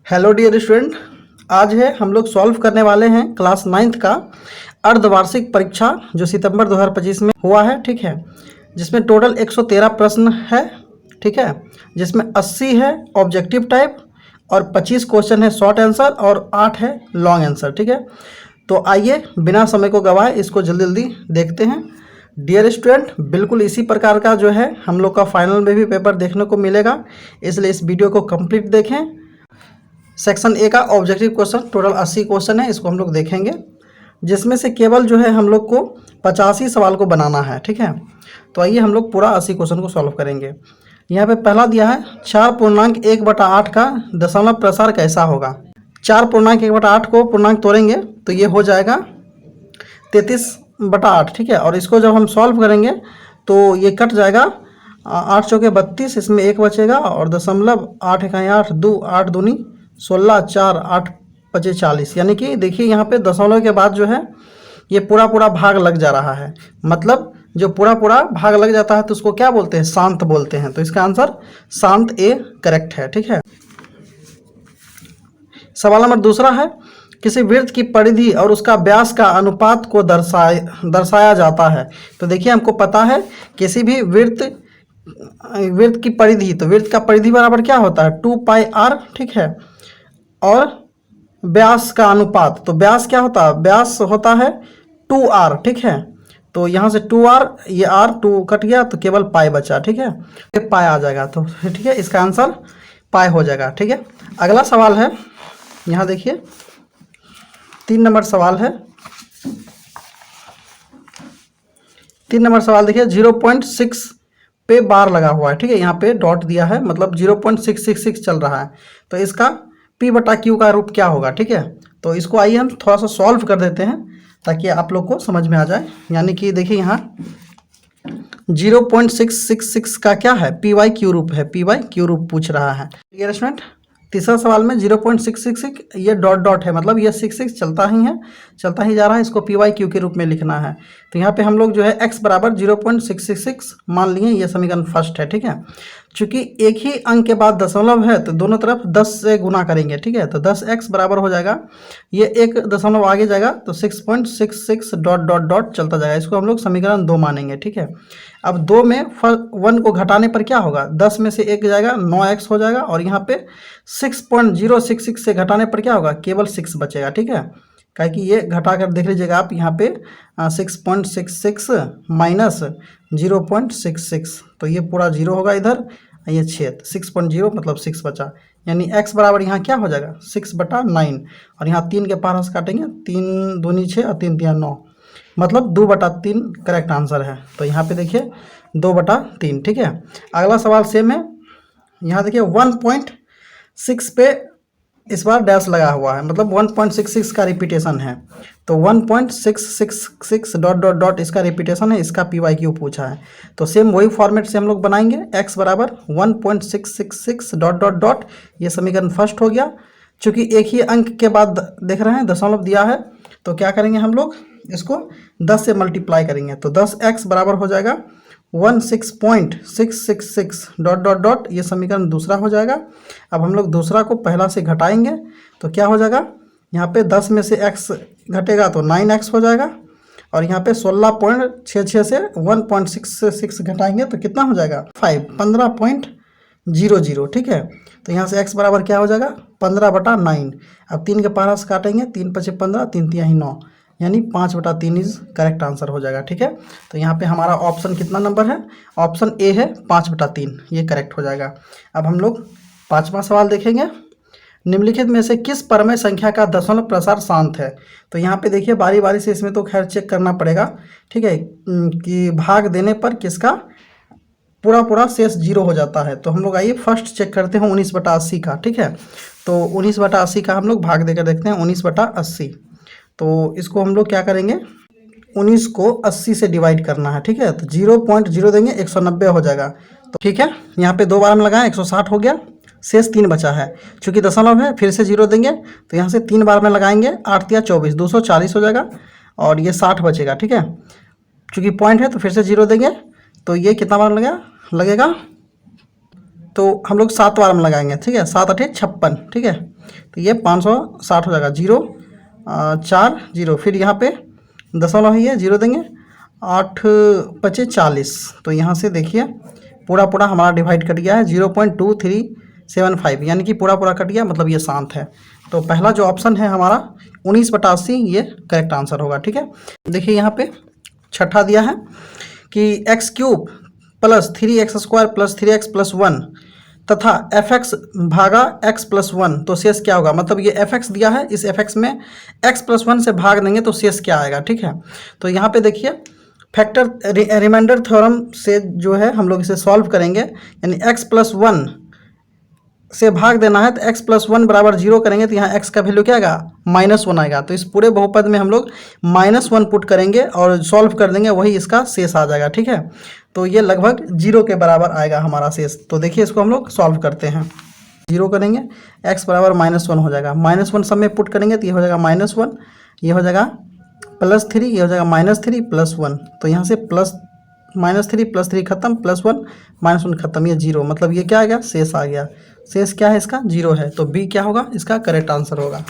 Hello dear student, आज है हम लोग सॉल्व करने वाले हैं क्लास 9th का अर्धवार्षिक परीक्षा जो सितंबर 2025 में हुआ है। ठीक है, जिसमें टोटल 113 प्रश्न है। ठीक है, जिसमें 80 है ऑब्जेक्टिव टाइप और 25 क्वेश्चन है शॉर्ट आंसर और 8 है लॉन्ग आंसर। ठीक है, तो आइए बिना समय को गवाए इसको जल्दी जल्दी देखते हैं। डियर स्टूडेंट, बिल्कुल इसी प्रकार का जो है हम लोग का फाइनल में भी पेपर देखने को मिलेगा, इसलिए इस वीडियो को कंप्लीट देखें। सेक्शन ए का ऑब्जेक्टिव क्वेश्चन टोटल 80 क्वेश्चन है, इसको हम लोग देखेंगे, जिसमें से केवल जो है हम लोग को 85 सवाल को बनाना है। ठीक है, तो आइए हम लोग पूरा 80 क्वेश्चन को सॉल्व करेंगे। यहाँ पे पहला दिया है 4.1/8 का दशमलव प्रसार कैसा होगा। 4.1/8 को पूर्णांक तोड़ेंगे तो ये हो जाएगा 33/8। ठीक है, और इसको जब हम सॉल्व करेंगे तो ये कट जाएगा, 8 चौके 32, इसमें 1 बचेगा और दशमलव 8 इकाई 8 2 8 दूनी 16 4 8 5 40। यानी कि देखिए यहाँ पे दशमलव के बाद जो है ये पूरा पूरा भाग लग जा रहा है। मतलब जो पूरा पूरा भाग लग जाता है तो उसको क्या बोलते हैं, शांत बोलते हैं। तो इसका आंसर शांत ए करेक्ट है। ठीक है, सवाल नंबर दूसरा है, किसी वृत्त की परिधि और उसका व्यास का अनुपात को दर्शाया जाता है। तो देखिए हमको पता है किसी भी वृत्त की परिधि, तो वृत्त का परिधि बराबर क्या होता है 2πr। ठीक है, और व्यास का अनुपात, तो व्यास क्या होता है, व्यास होता है 2r। ठीक है, तो यहाँ से 2r, ये r 2 कट गया तो केवल पाई बचा। ठीक है, ये पाई आ जाएगा, तो ठीक है इसका आंसर पाई हो जाएगा। ठीक है, अगला सवाल है, यहाँ देखिए 3 नंबर सवाल है। 3 नंबर सवाल देखिए 0.6 पे बार लगा हुआ है। ठीक है, यहाँ पे डॉट दिया है, मतलब 0.666 चल रहा है। तो इसका P/Q का रूप क्या होगा। ठीक है, तो इसको आइए हम थोड़ा सा सॉल्व कर देते हैं ताकि आप लोग को समझ में आ जाए। यानी कि देखिए यहाँ 0.666 का क्या है, PYQ रूप है, PYQ रूप पूछ रहा है। ये स्टूडेंट तीसरा सवाल में 0.666 ये डॉट डॉट है, मतलब ये 66 चलता ही है, चलता ही जा रहा है, इसको PYQ के रूप में लिखना है। तो यहाँ पे हम लोग जो है x बराबर 0.666 मान लिए, ये समीकरण फर्स्ट है। ठीक है, चूंकि एक ही अंक के बाद दशमलव है तो दोनों तरफ 10 से गुना करेंगे। ठीक है, तो 10x बराबर हो जाएगा, ये एक दशमलव आगे जाएगा तो 6.66 डॉट डॉट डॉट चलता जाएगा। इसको हम लोग समीकरण 2 मानेंगे। ठीक है, अब 2 में 1 को घटाने पर क्या होगा, 10 में से 1 जाएगा 9x हो जाएगा, और यहाँ पे 6.066 से घटाने पर क्या होगा, केवल 6 बचेगा। ठीक है, क्या कि ये घटा कर देख लीजिएगा आप, यहाँ पे 6.66 माइनस 0.66, तो ये पूरा 0 होगा इधर, ये छेद 6.0 मतलब 6 बचा। यानी x बराबर यहाँ क्या हो जाएगा 6/9, और यहाँ 3 के पास काटेंगे, 3 दूनी 6 और 3 3 9, मतलब 2/3 करेक्ट आंसर है। तो यहाँ पे देखिए 2/3। ठीक है, अगला सवाल सेम है। यहाँ देखिए 1.6 पे इस बार डैश लगा हुआ है, मतलब 1.66 का रिपीटेशन है, तो 1.666 डॉट डॉट डॉट इसका रिपीटेशन है, इसका PYQ पूछा है। तो सेम वही फॉर्मेट से हम लोग बनाएंगे, x बराबर 1.666 डॉट डॉट डॉट, ये समीकरण फर्स्ट हो गया। चूँकि एक ही अंक के बाद देख रहे हैं दशमलव दिया है, तो क्या करेंगे हम लोग इसको 10 से मल्टीप्लाई करेंगे, तो 10x बराबर हो जाएगा 16.666 डॉट डॉट डॉट, ये समीकरण दूसरा हो जाएगा। अब हम लोग दूसरा को पहला से घटाएंगे तो क्या हो जाएगा, यहाँ पे 10 में से x घटेगा तो 9x हो जाएगा, और यहाँ पे 16.66 से 1.66 घटाएंगे तो कितना हो जाएगा 15.00। ठीक है, तो यहाँ से x बराबर क्या हो जाएगा 15/9। अब 3 के पास काटेंगे, 3 × 5 = 15, 3 × 3 = 9, यानी 5/3 इज करेक्ट आंसर हो जाएगा। ठीक है, तो यहाँ पे हमारा ऑप्शन कितना नंबर है, ऑप्शन ए है 5/3, ये करेक्ट हो जाएगा। अब हम लोग 5वां सवाल देखेंगे, निम्नलिखित में से किस परमेय संख्या का दशमलव प्रसार शांत है। तो यहाँ पे देखिए बारी बारी से इसमें तो खैर चेक करना पड़ेगा। ठीक है, कि भाग देने पर किसका पूरा पूरा शेष 0 हो जाता है। तो हम लोग आइए फर्स्ट चेक करते हैं 19/80 का। ठीक है, तो 19/80 का हम लोग भाग देकर देखते हैं, 19/80। तो इसको हम लोग क्या करेंगे, 19 को 80 से डिवाइड करना है। ठीक है, तो 0.0 देंगे 190 हो जाएगा। तो ठीक है, यहाँ पे 2 बार में लगाएं 160 हो गया, शेष 3 बचा है, चूँकि दशमलव है फिर से 0 देंगे तो यहाँ से 3 बार में लगाएंगे, 8 × 24 240 हो जाएगा, और ये 60 बचेगा। ठीक है, चूँकि पॉइंट है तो फिर से 0 देंगे, तो ये कितना बार लगेगा, तो हम लोग 7 बार में लगाएंगे। ठीक है, 7 × 8 = 56। ठीक है, तो ये 560 हो जाएगा, 0 4 0, फिर यहाँ पे दशमलव है, ये 0 देंगे, 8 पचे 40। तो यहाँ से देखिए पूरा पूरा हमारा डिवाइड कट गया है 0.2375, यानी कि पूरा पूरा कट गया, मतलब ये शांत है। तो पहला जो ऑप्शन है हमारा 19/80 ये करेक्ट आंसर होगा। ठीक है, देखिए यहाँ पे छठा दिया है कि x³ plus 3x² plus 3x plus 1 तथा fx भागा x प्लस 1, तो शेष क्या होगा। मतलब ये fx दिया है, इस fx में x प्लस 1 से भाग देंगे तो शेष क्या आएगा। ठीक है, तो यहाँ पे देखिए फैक्टर रिमाइंडर थ्योरम से जो है हम लोग इसे सॉल्व करेंगे, यानी x प्लस 1 से भाग देना है तो x प्लस 1 बराबर 0 करेंगे तो यहाँ x का वैल्यू क्या आएगा, -1 आएगा। तो इस पूरे बहुपद में हम लोग -1 पुट करेंगे और सॉल्व कर देंगे, वही इसका शेष आ जाएगा। ठीक है, तो ये लगभग 0 के बराबर आएगा हमारा शेष। तो देखिए इसको हम लोग सॉल्व करते हैं, 0 करेंगे, x बराबर -1 हो जाएगा, -1 सब में पुट करेंगे तो ये हो जाएगा -1, ये हो जाएगा +3, ये हो जाएगा -3 + 1। तो यहाँ से -3 + 3 खत्म, +1 -1 खत्म, ये 0, मतलब ये क्या आ गया, शेष आ गया। शेष क्या है इसका, 0 है, तो बी क्या होगा, इसका करेक्ट आंसर होगा।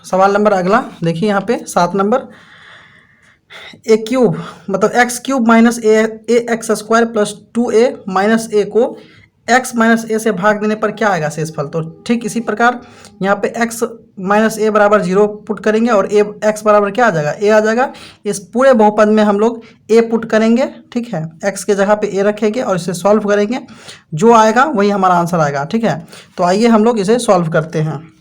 सवाल नंबर अगला देखिए यहाँ पे 7 नंबर, a³ मतलब x³ - ax² + 2a - a को x - a से भाग देने पर क्या आएगा शेषफल। तो ठीक इसी प्रकार यहाँ पे x - a बराबर 0 पुट करेंगे और x बराबर क्या आ जाएगा, a आ जाएगा। इस पूरे बहुपद में हम लोग a पुट करेंगे, ठीक है, x के जगह पे a रखेंगे और इसे सॉल्व करेंगे, जो आएगा वही हमारा आंसर आएगा। ठीक है, तो आइए हम लोग इसे सॉल्व करते हैं।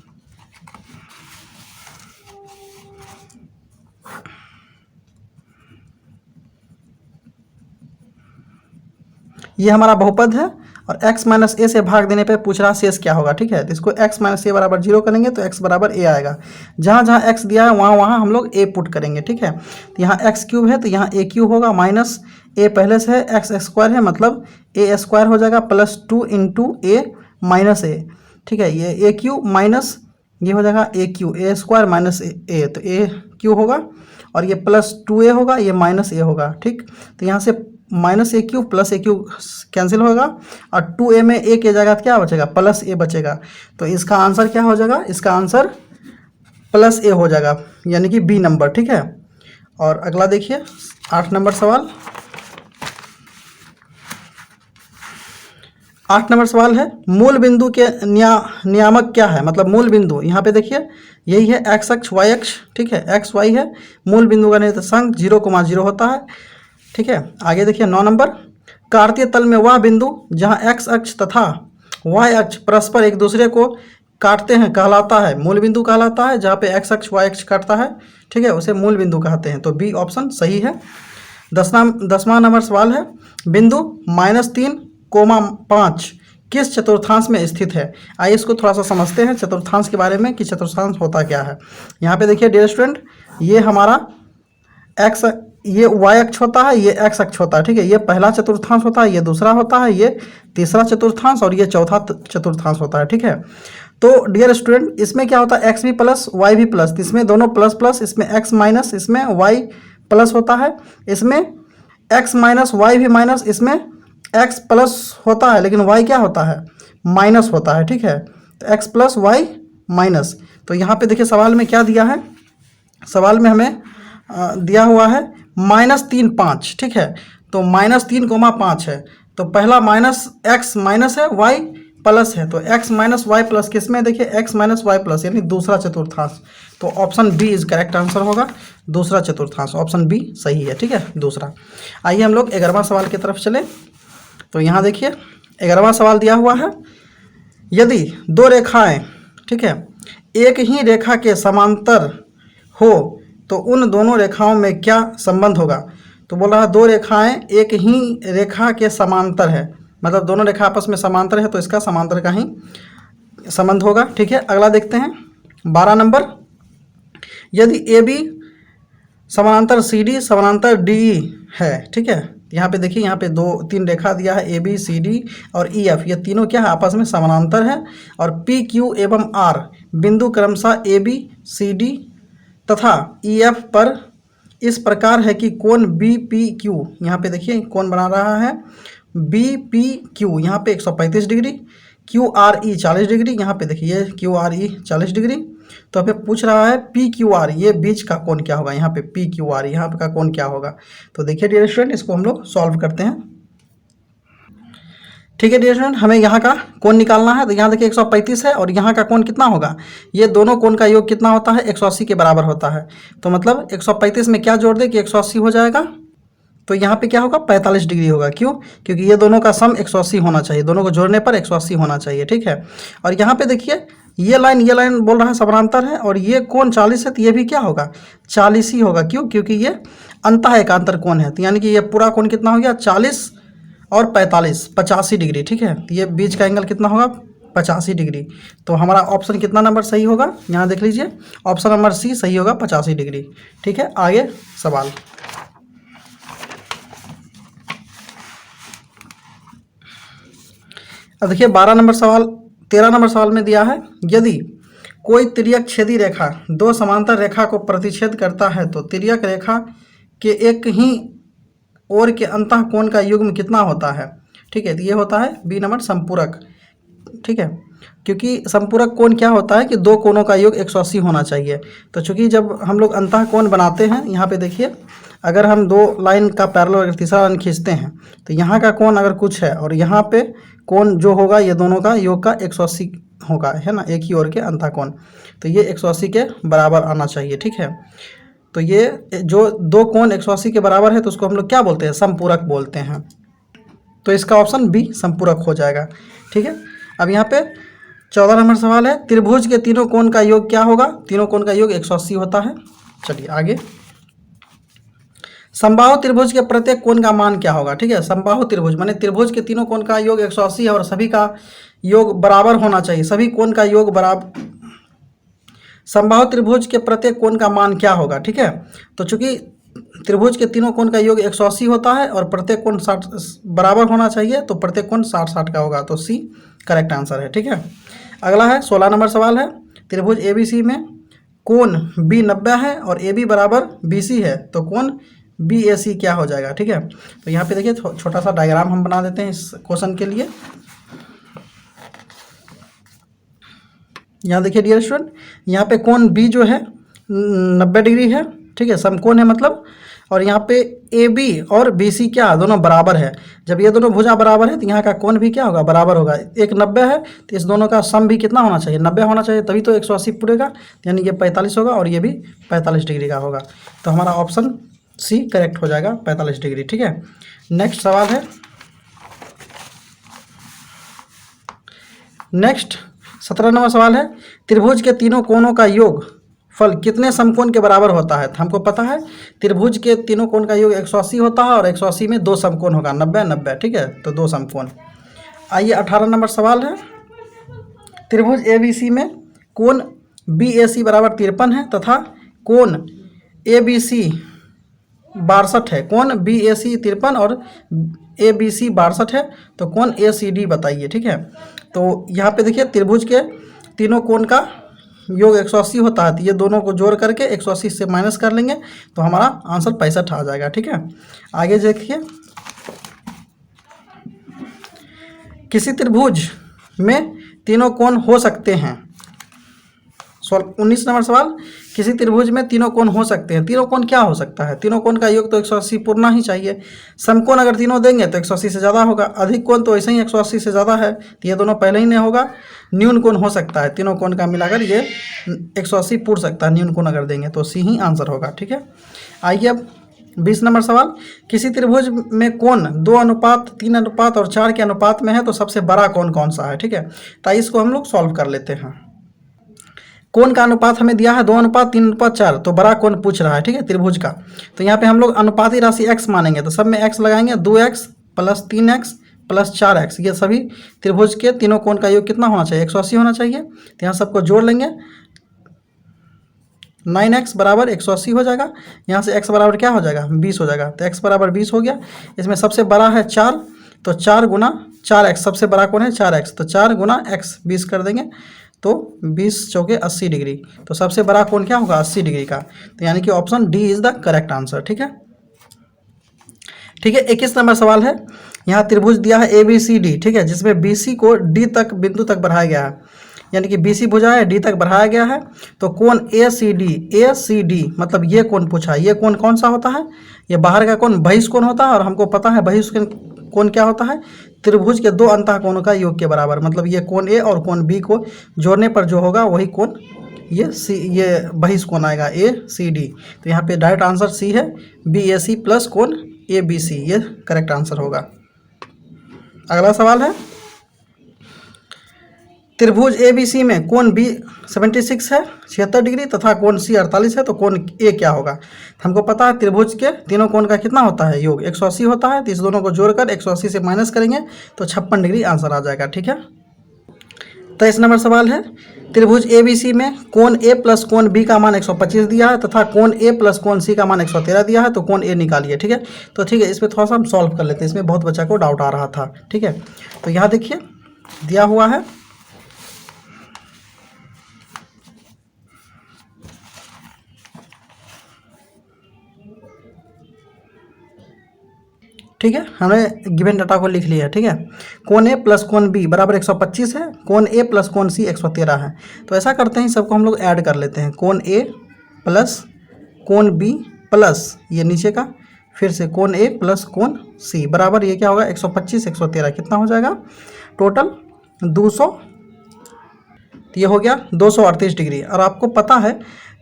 ये हमारा बहुपद है और x - a से भाग देने पे पूछ रहा शेष क्या होगा। ठीक है, तो इसको x - a बराबर 0 करेंगे तो x बराबर a आएगा। जहाँ जहाँ x दिया है वहाँ वहाँ हम लोग a पुट करेंगे। ठीक है, तो यहाँ x³ है तो यहाँ a³ होगा, माइनस a पहले से है, x² है मतलब a² हो जाएगा, +2 × a - a। ठीक है, ये a³ माइनस ये हो जाएगा a³ a² - a, तो a³ होगा और ये +2a होगा, ये -a होगा। ठीक, तो यहाँ से -a³ + a³ कैंसिल होगा और 2a में a के जगह क्या बचेगा, +a बचेगा। तो इसका आंसर क्या हो जाएगा, इसका आंसर +a हो जाएगा, यानी कि बी नंबर। ठीक है, और अगला देखिए 8 नंबर सवाल। 8 नंबर सवाल है, मूल बिंदु के नियामक क्या है। मतलब मूल बिंदु यहाँ पे देखिए यही है, x अक्ष y अक्ष। ठीक है, x y है, मूल बिंदु का निर्देशांक 0,0 होता है। ठीक है, आगे देखिए 9 नंबर, कार्तीय तल में वह बिंदु जहाँ x अक्ष तथा y अक्ष परस्पर एक दूसरे को काटते हैं कहलाता है मूल बिंदु कहलाता है। जहाँ पे x अक्ष y अक्ष काटता है, ठीक है, उसे मूल बिंदु कहते हैं। तो बी ऑप्शन सही है। 10वां नंबर सवाल है, बिंदु -3,5 किस चतुर्थांश में स्थित है। आइए इसको थोड़ा सा समझते हैं चतुर्थांश के बारे में कि चतुर्थांश होता क्या है। यहाँ पे देखिए डियर स्टूडेंट, ये हमारा x, ये y अक्ष होता है, ये x अक्ष होता है। ठीक है, ये पहला चतुर्थांश होता है, ये दूसरा होता है, ये तीसरा चतुर्थांश और ये चौथा चतुर्थांश होता है। ठीक है, तो डियर स्टूडेंट इसमें क्या होता है, x भी प्लस y भी प्लस, इसमें दोनों प्लस प्लस, इसमें x माइनस, इसमें y प्लस होता है, इसमें x माइनस y भी माइनस, इसमें x प्लस होता है लेकिन y क्या होता है, माइनस होता है। ठीक है, तो x प्लस y माइनस। तो यहाँ पे देखिए सवाल में क्या दिया है, सवाल में हमें दिया हुआ है -3,5। ठीक है, तो -3,5 है, तो पहला -x माइनस है, y प्लस है, तो x - y प्लस किस में, देखिए x - y प्लस यानी दूसरा चतुर्थांश। तो option B is correct answer होगा, दूसरा चतुर्थांश, ऑप्शन बी सही है। ठीक है, दूसरा। आइए हम लोग 11वां सवाल की तरफ चले। तो यहाँ देखिए 11वां सवाल दिया हुआ है, यदि दो रेखाएं, ठीक है, एक ही रेखा के समांतर हो तो उन दोनों रेखाओं में क्या संबंध होगा। तो बोल रहा है दो रेखाएं एक ही रेखा के समांतर है, मतलब दोनों रेखा आपस में समांतर है तो इसका समांतर का ही संबंध होगा। ठीक है, अगला देखते हैं 12 नंबर, यदि ए बी समानांतर सी डी समानांतर डी ई है। ठीक है, यहाँ पे देखिए यहाँ पे 2-3 रेखा दिया है, ए बी सी डी और ई एफ, ये तीनों क्या है, आपस में समानांतर है और पी क्यू एवं आर बिंदु क्रमशः ए बी सी डी तथा ई एफ पर इस प्रकार है कि कोण बी पी क्यू, यहाँ पे देखिए कोण बना रहा है बी पी क्यू, यहाँ पे 135 degree Q R E 40 degree, यहाँ पे देखिए क्यू आर ई 40 डिग्री। तो हमें पूछ रहा है पी क्यू आर, ये बीच का कोण क्या होगा, यहाँ पे पी क्यू आर यहाँ पे का कोण क्या होगा। तो देखिए डियर स्टूडेंट, इसको हम लोग सॉल्व करते हैं। ठीक है डियर स्टूडेंट, हमें यहाँ का कोण निकालना है। तो यहाँ देखिए 135 है और यहाँ का कोण कितना होगा, ये दोनों कोण का योग कितना होता है, 180 के बराबर होता है। तो मतलब 135 में क्या जोड़ दे कि 180 हो जाएगा। तो यहाँ पे क्या होगा, 45 डिग्री होगा। क्यों, क्योंकि ये दोनों का सम 180 होना चाहिए, दोनों को जोड़ने पर 180 होना चाहिए। ठीक है, और यहाँ पे देखिए ये लाइन बोल रहा है समानांतर है, और ये कोण 40 है, तो ये भी क्या होगा, 40 ही होगा। क्यों, क्योंकि ये अंतः एकांतर कोण है। तो यानी कि ये पूरा कोण कितना हो गया, 40 और 45, 85 डिग्री। ठीक है, तो ये बीच का एंगल कितना होगा, 85 डिग्री। तो हमारा ऑप्शन कितना नंबर सही होगा, यहाँ देख लीजिए, ऑप्शन नंबर सी सही होगा, 85 डिग्री। ठीक है, आगे सवाल। अब देखिए 13 नंबर सवाल में दिया है, यदि कोई तिर्यक छेदी रेखा दो समांतर रेखा को प्रतिच्छेद करता है तो तिर्यक रेखा के एक ही ओर के अंतः कोण का युग्म कितना होता है। ठीक है, तो ये होता है बी नंबर संपूरक। ठीक है, क्योंकि संपूरक कोण क्या होता है कि दो कोणों का योग 180 होना चाहिए। तो चूंकि जब हम लोग अंतः कोण बनाते हैं, यहाँ पे देखिए अगर हम दो लाइन का पैरेलल अगर तीसरा लाइन खींचते हैं तो यहाँ का कोण अगर कुछ है और यहाँ पे कोण जो होगा ये दोनों का योग का 180 होगा, है ना, एक ही ओर के अंतः कोण। तो ये 180 के बराबर आना चाहिए। ठीक है, तो ये जो दो कोण 180 के बराबर है तो उसको हम लोग क्या बोलते हैं, संपूरक बोलते हैं। तो इसका ऑप्शन बी संपूरक हो जाएगा। ठीक है, अब यहाँ पे 14 नंबर सवाल है, त्रिभुज के तीनों कोण का योग क्या होगा, तीनों कोण का योग 180 होता है। चलिए आगे, समबाहु त्रिभुज के प्रत्येक कोण का मान क्या होगा। ठीक है, समबाहु त्रिभुज माने त्रिभुज के तीनों कोण का योग 180 है और सभी का योग बराबर होना चाहिए, सभी कोण का योग बराबर। समबाहु त्रिभुज के प्रत्येक कोण का मान क्या होगा। ठीक है, तो चूंकि त्रिभुज के तीनों कोण का योग 180 होता है और प्रत्येक कोण 60 बराबर होना चाहिए, तो प्रत्येक कोण 60-60 का होगा। तो सी करेक्ट आंसर है। ठीक है, अगला है 16 नंबर सवाल है, त्रिभुज एबीसी में कोण बी 90 है और ए बी बराबर BC है, तो कोण BAC क्या हो जाएगा। ठीक है, तो यहाँ पे देखिए छोटा सा डायग्राम हम बना देते हैं इस क्वेश्चन के लिए। यहाँ देखिए डियर स्टूडेंट, यहाँ पे कोण B जो है 90 डिग्री है। ठीक है, समकोण है मतलब, और यहाँ पे AB और BC क्या दोनों बराबर है। जब ये दोनों भुजा बराबर है तो यहाँ का कोण भी क्या होगा, बराबर होगा। एक 90 है तो इस दोनों का सम भी कितना होना चाहिए, 90 होना चाहिए, तभी तो 180 पूरेगा। यानी ये 45 होगा और ये भी 45 डिग्री का होगा। तो हमारा ऑप्शन सी करेक्ट हो जाएगा, 45 डिग्री। ठीक है, नेक्स्ट सवाल है, नेक्स्ट 17 नंबर सवाल है, त्रिभुज के तीनों कोणों का योग फल कितने समकोण के बराबर होता है। तो हमको पता है त्रिभुज के तीनों कोण का योग 180 होता है और 180 में दो समकोण होगा, 90-90। ठीक है, तो दो समकोण। आइए 18 नंबर सवाल है, त्रिभुज ABC में कोण BAC बराबर 53 है तथा कोण ABC 62 है। कोण BAC 53 और ABC 62 है, तो कोण ACD बताइए। ठीक है, तो यहाँ पे देखिए त्रिभुज के तीनों कोण का योग 180 होता है, तो ये दोनों को जोड़ करके 180 से माइनस कर लेंगे तो हमारा आंसर 65 आ जाएगा। ठीक है, आगे देखिए, किसी त्रिभुज में तीनों कोण हो सकते हैं। 19 नंबर सवाल, किसी त्रिभुज में तीनों कोण हो सकते हैं। तीनों कोण क्या हो सकता है, तीनों कोण का योग तो 180 पूर्णा ही चाहिए। समकोण अगर तीनों देंगे तो 180 से ज़्यादा होगा, अधिक कोण तो ऐसे ही 180 से ज़्यादा है, तो ये दोनों पहले ही नहीं होगा। न्यून कोण हो सकता है, तीनों कोण का मिलाकर ये 180 पूर सकता है, न्यून कोण अगर देंगे तो सी ही आंसर होगा। ठीक है, आइए अब 20 नंबर सवाल, किसी त्रिभुज में कोण 2:3, 3:4 के अनुपात में है तो सबसे बड़ा कोण कौन सा है। ठीक है, तो इसको हम लोग सॉल्व कर लेते हैं। कोण का अनुपात हमें दिया है 2:3:4, तो बड़ा कोण पूछ रहा है। ठीक है, त्रिभुज का, तो यहाँ पे हम लोग अनुपाती राशि x मानेंगे, तो सब में x लगाएंगे, 2x + 3x + 4x। ये सभी त्रिभुज के तीनों कोण का योग कितना होना चाहिए, 180 होना चाहिए। तो यहाँ सबको जोड़ लेंगे, 9x बराबर 180 हो जाएगा। यहाँ से x बराबर क्या हो जाएगा, 20 हो जाएगा। तो x बराबर 20 हो गया। इसमें सबसे बड़ा है 4, तो 4 × 4x, सबसे बड़ा कोण है 4x, तो 4 × x 20 कर देंगे, तो 20 चौके 80 डिग्री। तो सबसे बड़ा कोण क्या होगा, 80 डिग्री का। तो यानी कि option D is the correct answer. ठीक है, ठीक है। 21 नंबर सवाल है, यहाँ त्रिभुज दिया है ABCD, ठीक है, जिसमें BC को D तक बिंदु तक बढ़ाया गया है, यानी कि BC भुजा है, D तक बढ़ाया गया है। तो कोण ACD मतलब ये कोण पूछा है, ये कोण कौन सा होता है, ये बाहर का कोण बहिष कोण होता है, और हमको पता है बहिष कोण क्या होता है, त्रिभुज के दो अंतः कोणों का योग के बराबर। मतलब ये कोण A और कोण B को जोड़ने पर जो होगा वही कोण ये बहिष कोण आएगा ACD। तो यहाँ पे डायरेक्ट आंसर C है, BAC प्लस कोण ABC, ये करेक्ट आंसर होगा। अगला सवाल है, त्रिभुज ABC में कोण B 76 है 76 डिग्री तथा कोण C 48 है, तो कोण A क्या होगा। हमको पता है त्रिभुज के तीनों कोण का कितना होता है, योग 180 होता है। तो इस दोनों को जोड़कर 180 से माइनस करेंगे तो 56 डिग्री आंसर आ जाएगा, ठीक है। 23 नंबर सवाल है, त्रिभुज ABC में कोण A प्लस कोण B का मान 125 दिया है तथा कोण A प्लस कोण C का मान 113 दिया है, तो कोण A निकालिए, ठीक है। तो ठीक है, इस पर थोड़ा सा हम सॉल्व कर लेते हैं, इसमें बहुत बच्चा को डाउट आ रहा था, ठीक है। तो यहाँ देखिए दिया हुआ है, ठीक है, हमने गिवन डाटा को लिख लिया है, ठीक है। कोण A प्लस कोण B बराबर 125 है, कोण A प्लस कोण C 113 है। तो ऐसा करते हैं, सबको हम लोग ऐड कर लेते हैं, कोण A प्लस कोण B प्लस ये नीचे का, फिर से कोण A प्लस कोण C बराबर ये क्या होगा 125 113 कितना हो जाएगा टोटल 200, तो ये हो गया 238 डिग्री। और आपको पता है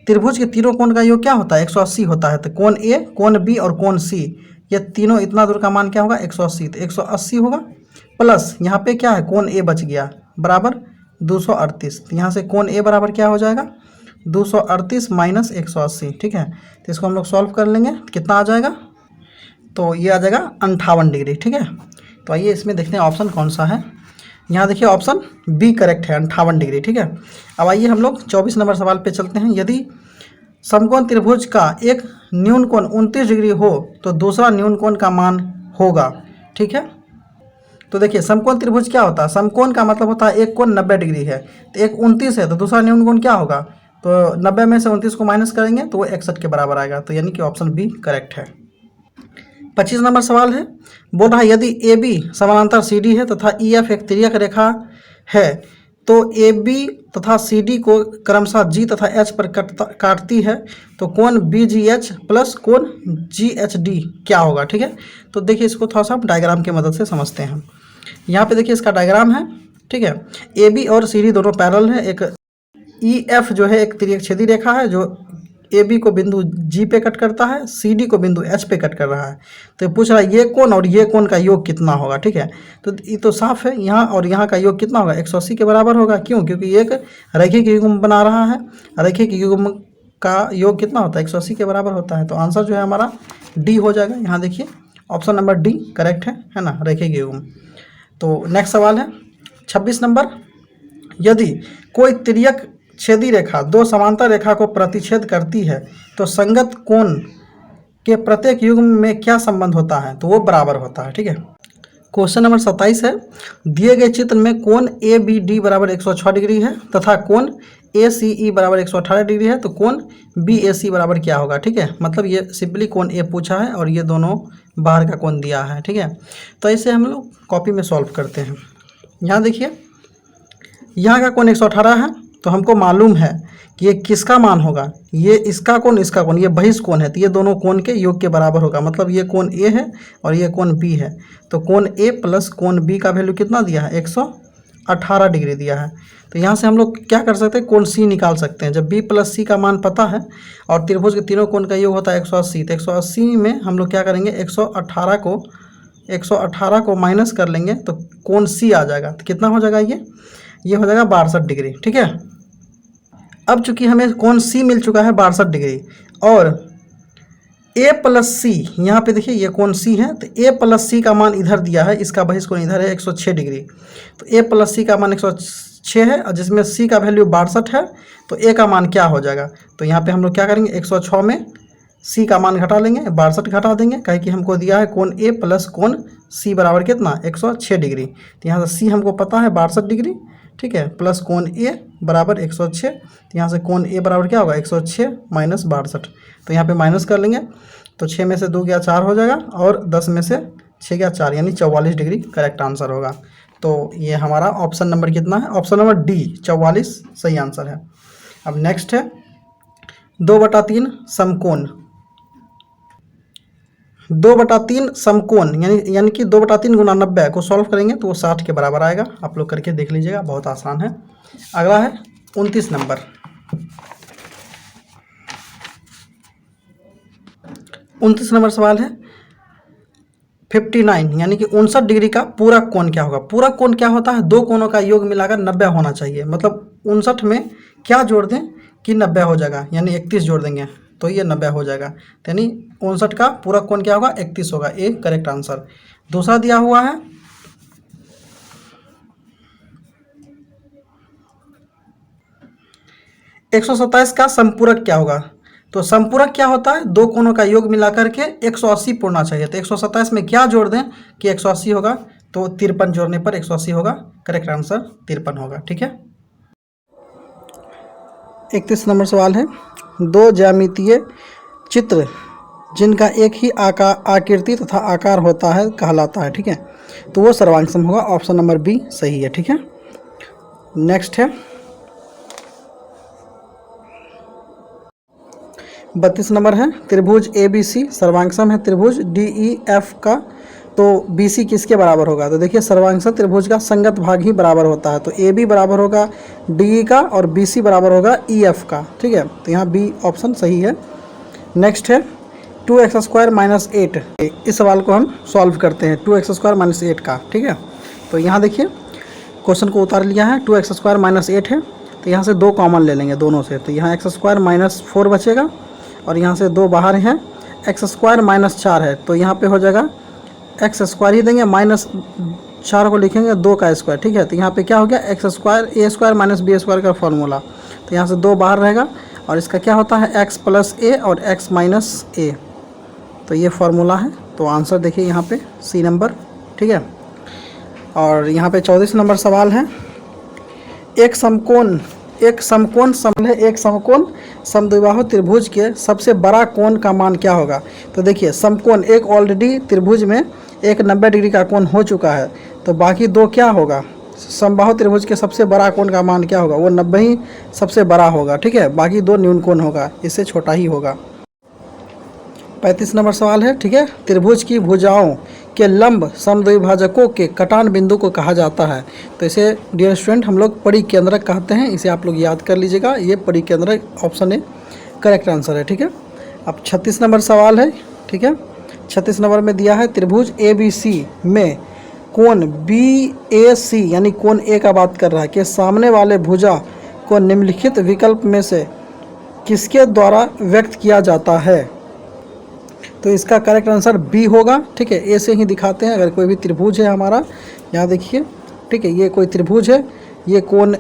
त्रिभुज के तीनों कोण का योग क्या होता है 180 होता है। तो कोण A, कोण B और कोण C ये तीनों इतना दूर का मान क्या होगा 180, तो 180 होगा प्लस यहाँ पे क्या है कोण A बच गया बराबर 238। तो यहाँ से कोण A बराबर क्या हो जाएगा 238 माइनस 180, ठीक है। तो इसको हम लोग सॉल्व कर लेंगे, कितना आ जाएगा, तो ये आ जाएगा 58 डिग्री, ठीक है। तो आइए इसमें देखते हैं ऑप्शन कौन सा है। यहाँ देखिए ऑप्शन B करेक्ट है 58 डिग्री, ठीक है। अब आइए हम लोग 24 नंबर सवाल पे चलते हैं। यदि समकोण त्रिभुज का एक न्यून कोण 29 डिग्री हो तो दूसरा न्यून कोण का मान होगा, ठीक है। तो देखिए समकोण त्रिभुज क्या होता है, समकोण का मतलब होता है एक कोण 90 डिग्री है, तो एक 29 है तो दूसरा न्यून कोण क्या होगा, तो 90 में से 29 को माइनस करेंगे तो वो 61 के बराबर आएगा। तो यानी कि ऑप्शन B करेक्ट है। 25 नंबर सवाल है, बोल रहा है यदि AB समानांतर CD है तथा EF एक तिर्यक रेखा है तो AB तथा CD को क्रमशः G तथा H पर काटती है, तो कोण BGH प्लस कोण GHD क्या होगा, ठीक है। तो देखिए इसको थोड़ा सा हम डायग्राम की मदद से समझते हैं। यहाँ पे देखिए इसका डायग्राम है, ठीक है। AB और CD दोनों पैरेलल है, एक EF जो है एक तिर्यक छेदी रेखा है जो AB को बिंदु G पे कट करता है, CD को बिंदु H पे कट कर रहा है। तो पूछ रहा है ये कोण और ये कोण का योग कितना होगा, ठीक है। तो ये तो साफ है, यहाँ और यहाँ का योग कितना होगा 180 के बराबर होगा। क्यों, क्योंकि एक रैखिक युग्म बना रहा है, रैखिक युग्म का योग कितना होता है 180 के बराबर होता है। तो आंसर जो है हमारा D हो जाएगा। यहाँ देखिए ऑप्शन नंबर D करेक्ट है ना, रैखिक युग्म। तो नेक्स्ट सवाल है 26 नंबर, यदि कोई तिर्यक छेदी रेखा दो समांतर रेखा को प्रतिच्छेद करती है तो संगत कोण के प्रत्येक युग्म में क्या संबंध होता है, तो वो बराबर होता है, ठीक है। क्वेश्चन नंबर 27 है, दिए गए चित्र में कोण ABD बराबर 106 डिग्री है तथा कोण ACE बराबर 118 डिग्री है, तो कोण BAC बराबर क्या होगा, ठीक है। मतलब ये सिंपली कोण A पूछा है और ये दोनों बाहर का कोण दिया है, ठीक है। तो ऐसे हम लोग कॉपी में सॉल्व करते हैं। यहाँ देखिए यहाँ का कोण 118 है, तो हमको मालूम है कि ये किसका मान होगा, ये इसका कोण इसका कोण, ये बहिष कोण है, तो ये दोनों कोण के योग के बराबर होगा। मतलब ये कोण A है और ये कोण B है, तो कोण A प्लस कोण B का वैल्यू कितना दिया है 118 डिग्री दिया है। तो यहाँ से हम लोग क्या कर सकते हैं, कोण C निकाल सकते हैं। जब B प्लस C का मान पता है और त्रिभुज के तीनों कोण का योग होता है 180, तो 180 में हम लोग क्या करेंगे 118 को माइनस कर लेंगे तो कोण C आ जाएगा। तो कितना हो जाएगा ये हो जाएगा 62 डिग्री, ठीक है। अब चूंकि हमें कोण C मिल चुका है 62 डिग्री और A प्लस C, यहाँ पे देखिए ये कोण C है, तो A प्लस C का मान इधर दिया है, इसका बहिष कोण इधर है 106 डिग्री, तो A प्लस C का मान 106 है और जिसमें C का वैल्यू 62 है, तो A का मान क्या हो जाएगा। तो यहाँ पे हम लोग क्या करेंगे 106 में C का मान घटा लेंगे, 62 घटा देंगे, कहे कि हमको दिया है कोण A प्लस कोण C बराबर कितना 106 डिग्री। तो यहाँ से C हमको पता है 62 डिग्री, ठीक है, प्लस कोण A बराबर 106, तो यहाँ से कोण A बराबर क्या होगा 106 माइनस 62। तो यहाँ पे माइनस कर लेंगे, तो 6 में से 2 गया 4 हो जाएगा और 10 में से 6 या 4 यानी 44 डिग्री करेक्ट आंसर होगा। तो ये हमारा ऑप्शन नंबर कितना है? ऑप्शन नंबर डी 44 सही आंसर है। अब नेक्स्ट है 2/3 समकोण। 2/3 समकोण यानी कि 2/3 गुना 90 को सॉल्व करेंगे तो वो 60 के बराबर आएगा। आप लोग करके देख लीजिएगा, बहुत आसान है। अगला है 29 नंबर। 29 नंबर सवाल है 59 यानी कि 59 डिग्री का पूरा कोण क्या होगा? पूरा कोण क्या होता है? दो कोणों का योग मिलाकर 90 होना चाहिए। मतलब 59 में क्या जोड़ दें कि 90 हो जाएगा, यानी 31 जोड़ देंगे तो ये 90 हो जाएगा। तो यानी 59 का पूरा कोण क्या होगा? 31 होगा। A correct answer. दूसरा दिया हुआ है 127 का संपूरक क्या होगा? तो संपूरक क्या होता है? दो कोणों का योग मिलाकर के 180 पूर्णा चाहिए। तो 127 में क्या जोड़ दें कि 180 होगा? तो 53 जोड़ने पर 180 होगा। करेक्ट आंसर 53 होगा। ठीक है। 31 नंबर सवाल है 2 ज्यामितीय चित्र जिनका एक ही आकृति तथा आकार होता है कहलाता है। ठीक है, तो वो सर्वांग सम होगा। ऑप्शन नंबर बी सही है। ठीक है। नेक्स्ट है 32 नंबर है त्रिभुज ABC सर्वांग सम है त्रिभुज DEF का, तो BC किसके बराबर होगा? तो देखिए सर्वांग सम त्रिभुज का संगत भाग ही बराबर होता है। तो AB बराबर होगा DE का और BC बराबर होगा EF का। ठीक है, तो यहाँ B ऑप्शन सही है। नेक्स्ट है 2x² - 8। इस सवाल को हम सॉल्व करते हैं 2x² - 8 का। ठीक है, तो यहाँ देखिए क्वेश्चन को उतार लिया है। 2x² - 8 है, तो यहाँ से 2 कॉमन ले लेंगे दोनों से, तो यहाँ x² - 4 बचेगा और यहाँ से 2 बाहर हैं। x² - 4 है, तो यहाँ पे हो जाएगा x² ही देंगे, -4 को लिखेंगे 2 का स्क्वायर। ठीक है, तो यहाँ पे क्या हो गया? x² a² - b² का फॉर्मूला, तो यहाँ से 2 बाहर रहेगा और इसका क्या होता है? x + a और x - a, तो ये फॉर्मूला है। तो आंसर देखिए यहाँ पे सी नंबर। ठीक है, और यहाँ पे 34 नंबर सवाल है एक समकोण समद्विबाहु त्रिभुज के सबसे बड़ा कोण का मान क्या होगा? तो देखिए समकोण एक ऑलरेडी त्रिभुज में एक 90 डिग्री का कोण हो चुका है, तो बाकी 2 क्या होगा? समबाहु त्रिभुज के सबसे बड़ा कोण का मान क्या होगा? वो 90 ही सबसे बड़ा होगा। ठीक है, बाकी 2 न्यून कोण होगा, इससे छोटा ही होगा। 35 नंबर सवाल है। ठीक है, त्रिभुज की भुजाओं के लंब समद्विभाजकों के कटान बिंदु को कहा जाता है। तो इसे डियर स्टूडेंट हम लोग परिकेंद्रक कहते हैं। इसे आप लोग याद कर लीजिएगा, ये परिकेंद्रक ऑप्शन ए करेक्ट आंसर है। ठीक है, अब 36 नंबर सवाल है। ठीक है, 36 नंबर में दिया है त्रिभुज ABC में कोण BAC यानी कोण ए का बात कर रहा है कि सामने वाले भुजा को निम्नलिखित विकल्प में से किसके द्वारा व्यक्त किया जाता है? तो इसका करेक्ट आंसर बी होगा। ठीक है, ए से ही दिखाते हैं। अगर कोई भी त्रिभुज है हमारा, यहाँ देखिए। ठीक है, ये कोई त्रिभुज है, ये कोण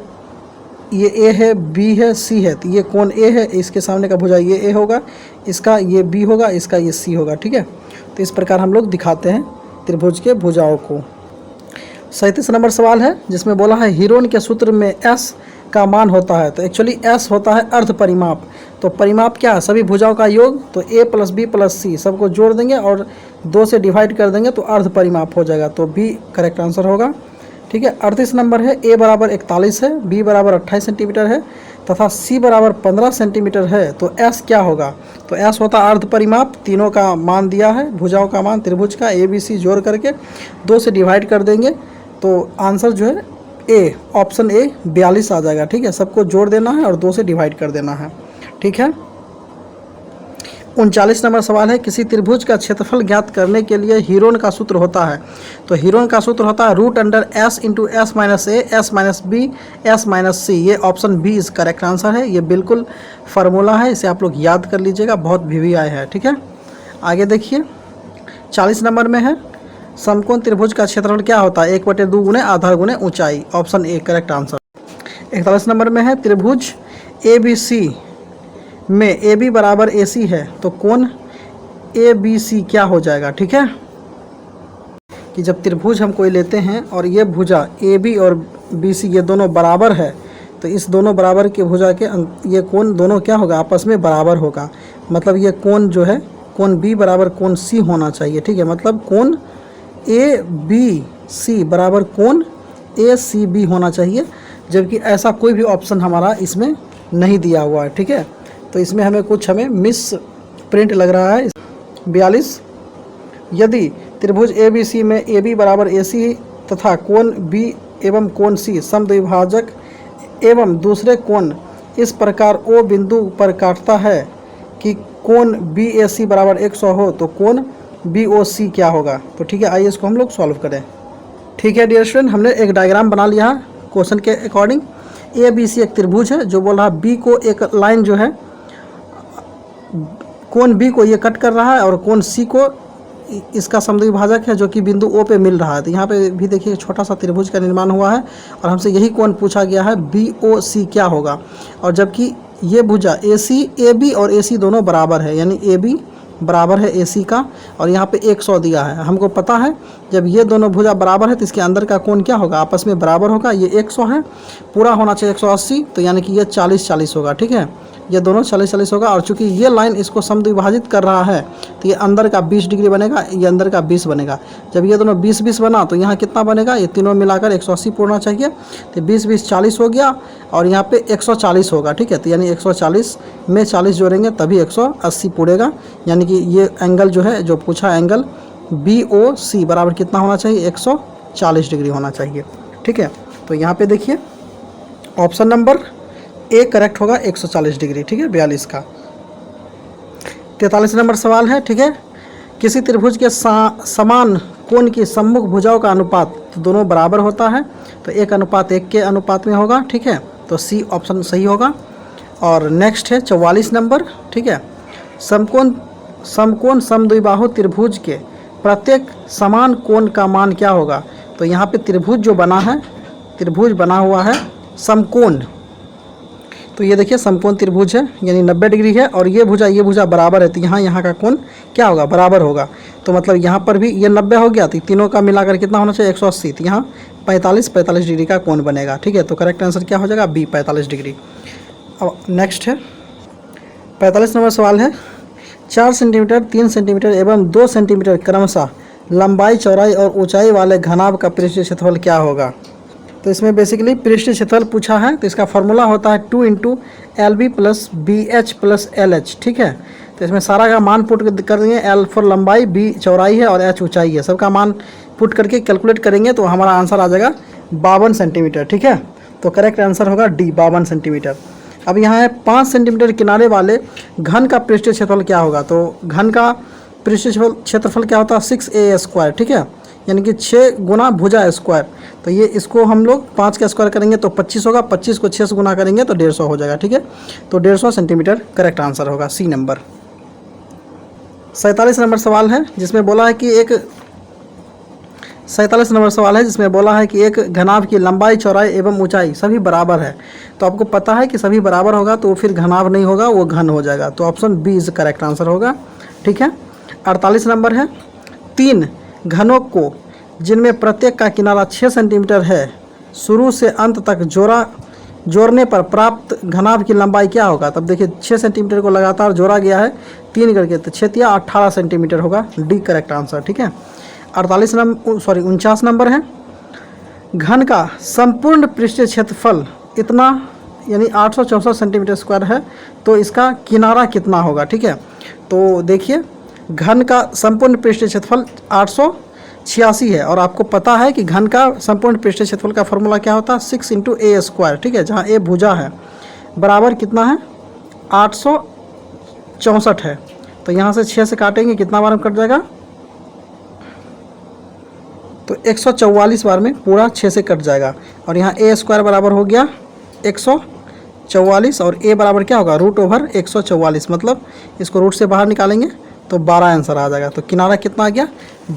ये ए है, बी है, सी है, तो ये कोण ए है, इसके सामने का भुजा ये ए होगा, इसका ये बी होगा, इसका ये सी होगा। ठीक है, तो इस प्रकार हम लोग दिखाते हैं त्रिभुज के भुजाओं को। 37 नंबर सवाल है जिसमें बोला है हीरोन के सूत्र में एस का मान होता है। तो एक्चुअली एस होता है अर्ध परिमाप। तो परिमाप क्या है? सभी भुजाओं का योग। तो a + b + c सबको जोड़ देंगे और 2 से डिवाइड कर देंगे तो अर्ध परिमाप हो जाएगा। तो बी करेक्ट आंसर होगा। ठीक है, 38 नंबर है a बराबर 41 है, b बराबर 28 सेंटीमीटर है तथा c बराबर 15 सेंटीमीटर है। तो s क्या होगा? तो s होता अर्ध परिमाप। तीनों का मान दिया है, भुजाओं का मान त्रिभुज का ABC जोड़ करके 2 से डिवाइड कर देंगे तो आंसर जो है ए ऑप्शन ए 42 आ जाएगा। ठीक है, सबको जोड़ देना है और 2 से डिवाइड कर देना है। ठीक है, 39 नंबर सवाल है किसी त्रिभुज का क्षेत्रफल ज्ञात करने के लिए हीरोन का सूत्र होता है। तो हीरोन का सूत्र होता है √S × S - A S - B S - C। ये option B is correct answer है। ये बिल्कुल फार्मूला है, इसे आप लोग याद कर लीजिएगा, बहुत VVI है। ठीक है, आगे देखिए 40 नंबर में है समकोण त्रिभुज का क्षेत्रफल क्या होता है? 1/2 गुणे आधार गुणे ऊंचाई। Option A correct answer. 41 number में है त्रिभुज ABC में AB बराबर AC है, तो कोण ABC क्या हो जाएगा? ठीक है, कि जब त्रिभुज हम कोई लेते हैं और ये भुजा AB और BC ये दोनों बराबर है, तो इस दोनों बराबर के भुजा के ये कोण दोनों क्या होगा? आपस में बराबर होगा। मतलब ये कोण जो है कोण B बराबर कोण C होना चाहिए। ठीक है, मतलब कोण ए बी सी बराबर कोण ए सी बी होना चाहिए, जबकि ऐसा कोई भी ऑप्शन हमारा इसमें नहीं दिया हुआ है। ठीक है, तो इसमें हमें मिस प्रिंट लग रहा है। 42, यदि त्रिभुज ए बी सी में ए बी बराबर ए सी तथा कोण बी एवं कोण सी समद्विभाजक एवं दूसरे कोण इस प्रकार ओ बिंदु पर काटता है कि कोण बी ए सी बराबर 100 हो, तो कोण बी ओ सी क्या होगा। तो ठीक है, आइए इसको हम लोग सॉल्व करें। ठीक है डियर स्टूडेंट, हमने एक डायग्राम बना लिया है क्वेश्चन के अकॉर्डिंग। ए बी सी एक त्रिभुज है जो बोल रहा है बी को एक लाइन जो है कोण बी को ये कट कर रहा है और कोण सी को इसका समद्विभाजक है जो कि बिंदु ओ पे मिल रहा है। तो यहाँ पे भी देखिए छोटा सा त्रिभुज का निर्माण हुआ है और हमसे यही कोण पूछा गया है बी ओ सी क्या होगा। और जबकि ये भुजा ए सी ए बी और ए सी दोनों बराबर है, यानी ए बी बराबर है ए सी का, और यहाँ पे 100 दिया है। हमको पता है जब ये दोनों भुजा बराबर है तो इसके अंदर का कोण क्या होगा, आपस में बराबर होगा। ये 100 है, पूरा होना चाहिए 180, तो यानी कि ये 40-40 होगा। ठीक है, ये दोनों 40-40 होगा। और चूंकि ये लाइन इसको समद्विभाजित कर रहा है तो ये अंदर का 20 डिग्री बनेगा, ये अंदर का 20 बनेगा। जब ये दोनों 20-20 बना तो यहाँ कितना बनेगा, ये तीनों मिलाकर 180 पूरना चाहिए। तो 20-20 40 हो गया और यहाँ पे 140 होगा। ठीक है, तो यानी 140 में 40 जोड़ेंगे तभी 180 पूरेगा। यानी कि ये एंगल जो है जो पूछा एंगल बी ओ सी बराबर कितना होना चाहिए, 140 डिग्री होना चाहिए। ठीक है, तो यहाँ पे देखिए ऑप्शन नंबर ए करेक्ट होगा 140 डिग्री। ठीक है, 42 का। 43 नंबर सवाल है। ठीक है, किसी त्रिभुज के समान कोण की सम्मुख भुजाओं का अनुपात तो दोनों बराबर होता है, तो 1:1 के अनुपात में होगा। ठीक है, तो सी ऑप्शन सही होगा। और नेक्स्ट है 44 नंबर। ठीक है, समकोण समद्विबाहु त्रिभुज के प्रत्येक समान कोण का मान क्या होगा। तो यहाँ पे त्रिभुज जो बना है, त्रिभुज बना हुआ है समकोण, तो ये देखिए समकोण त्रिभुज है यानी 90 डिग्री है, और ये भुजा बराबर है, तो यहाँ का कोण क्या होगा, बराबर होगा। तो मतलब यहाँ पर भी ये 90 हो गया, तो तीनों का मिलाकर कितना होना चाहिए, 180। तो यहाँ 45 डिग्री का कोण बनेगा। ठीक है, तो करेक्ट आंसर क्या हो जाएगा, बी 45 डिग्री। अब नेक्स्ट है 45 नंबर सवाल है। 4 सेंटीमीटर, 3 सेंटीमीटर एवं 2 सेंटीमीटर क्रमशः लंबाई, चौड़ाई और ऊंचाई वाले घनाभ का पृष्ठीय क्षेत्रफल क्या होगा। तो इसमें बेसिकली पृष्ठीय क्षेत्रफल पूछा है, तो इसका फॉर्मूला होता है 2 × LB + BH + LH। ठीक है, तो इसमें सारा का मान पुट कर देंगे। L फॉर लंबाई, B चौड़ाई है और H ऊंचाई है, सबका मान पुट करके कैलकुलेट करेंगे तो हमारा आंसर आ जाएगा 52 सेंटीमीटर। ठीक है, तो करेक्ट आंसर होगा डी 52 सेंटीमीटर। अब यहाँ है 5 सेंटीमीटर किनारे वाले घन का पृष्ठीय क्षेत्रफल क्या होगा। तो घन का पृष्ठीय क्षेत्रफल क्या होता है, 6a²। ठीक है, यानी कि 6 गुना भुजा स्क्वायर। तो ये इसको हम लोग 5 का स्क्वायर करेंगे तो 25 होगा, 25 को 6 से गुना करेंगे तो 150 हो जाएगा। ठीक है, तो 150 सेंटीमीटर करेक्ट आंसर होगा, सी नंबर। 47 नंबर सवाल है जिसमें बोला है कि एक 47 नंबर सवाल है जिसमें बोला है कि एक घनाभ की लंबाई, चौड़ाई एवं ऊंचाई सभी बराबर है। तो आपको पता है कि सभी बराबर होगा तो फिर घनाभ नहीं होगा, वो घन हो जाएगा। तो option B is correct answer होगा। ठीक है, 48 नंबर है। 3 घनों को जिनमें प्रत्येक का किनारा 6 सेंटीमीटर है शुरू से अंत तक जोड़ने पर प्राप्त घनाभ की लंबाई क्या होगा। तब देखिए 6 सेंटीमीटर को लगातार जोड़ा गया है 3 करके, तो 6 × 18 सेंटीमीटर होगा, डी करेक्ट आंसर। ठीक है, 49 नंबर है। घन का संपूर्ण पृष्ठीय क्षेत्रफल इतना यानी 864 सेंटीमीटर स्क्वायर है, तो इसका किनारा कितना होगा। ठीक है, तो देखिए घन का संपूर्ण पृष्ठीय क्षेत्रफल 886 है, और आपको पता है कि घन का संपूर्ण पृष्ठीय क्षेत्रफल का फॉर्मूला क्या होता है, 6 × a²। ठीक है, जहाँ a भुजा है बराबर कितना है, 864 है। तो यहाँ से 6 से काटेंगे कितना बार में कट जाएगा, तो 144 बार में पूरा 6 से कट जाएगा। और यहाँ a² बराबर हो गया 144 और a बराबर क्या होगा, √144। मतलब इसको रूट से बाहर निकालेंगे तो 12 आंसर आ जाएगा। तो किनारा कितना आ गया,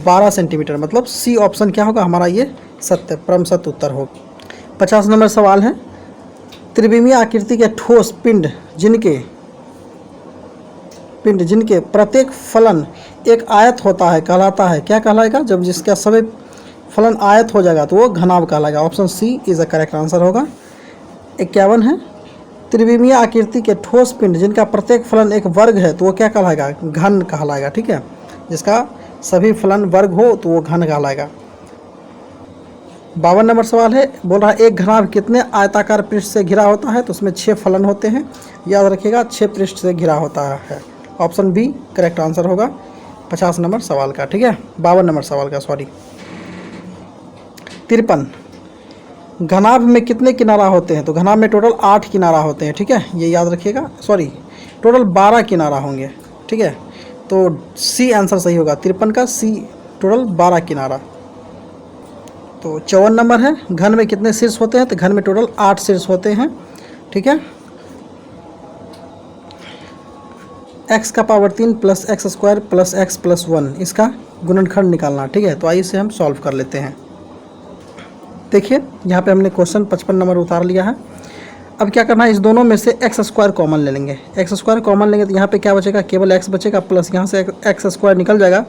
12 सेंटीमीटर। मतलब सी ऑप्शन क्या होगा हमारा, ये सत्य परम सत्य उत्तर होगा। 50 नंबर सवाल है। त्रिविमीय आकृति के ठोस पिंड जिनके प्रत्येक फलन एक आयत होता है कहलाता है, क्या कहलाएगा, जब जिसका सभी फलन आयत हो जाएगा तो वो घनाभ कहलाएगा। Option C is a correct answer होगा। 51 है। त्रिविमीय आकृति के ठोस पिंड जिनका प्रत्येक फलन एक वर्ग है तो वो क्या कहलाएगा, घन कहलाएगा। ठीक है, जिसका सभी फलन वर्ग हो तो वो घन कहलाएगा। 52 नंबर सवाल है, बोल रहा है एक घनाभ कितने आयताकार पृष्ठ से घिरा होता है, तो उसमें 6 फलन होते हैं, याद रखिएगा 6 पृष्ठ से घिरा होता है। ऑप्शन बी करेक्ट आंसर होगा 50 नंबर सवाल का, ठीक है 52 नंबर सवाल का, सॉरी। 53, घनाभ में कितने किनारा होते हैं, तो घनाभ में टोटल 8 किनारा होते हैं, ठीक है, ये याद रखिएगा, सॉरी टोटल 12 किनारा होंगे, ठीक है, तो सी आंसर सही होगा 53 का, सी टोटल 12 किनारा। तो 54 नंबर है, घन में कितने शीर्ष होते हैं, तो घन में टोटल 8 शीर्ष होते हैं, ठीक है। x का power 3 plus x square plus x plus 1 इसका गुणनखंड निकालना, ठीक है, तो आइए इसे हम सॉल्व कर लेते हैं। देखिए यहाँ पे हमने क्वेश्चन 55 नंबर उतार लिया है। अब क्या करना है, इस दोनों में से एक्स स्क्वायर कॉमन ले लेंगे, एक्स स्क्वायर कॉमन लेंगे तो यहाँ पे क्या बचेगा, केवल एक्स बचेगा, प्लस यहाँ से एक्स स्क्वायर निकल जाएगा,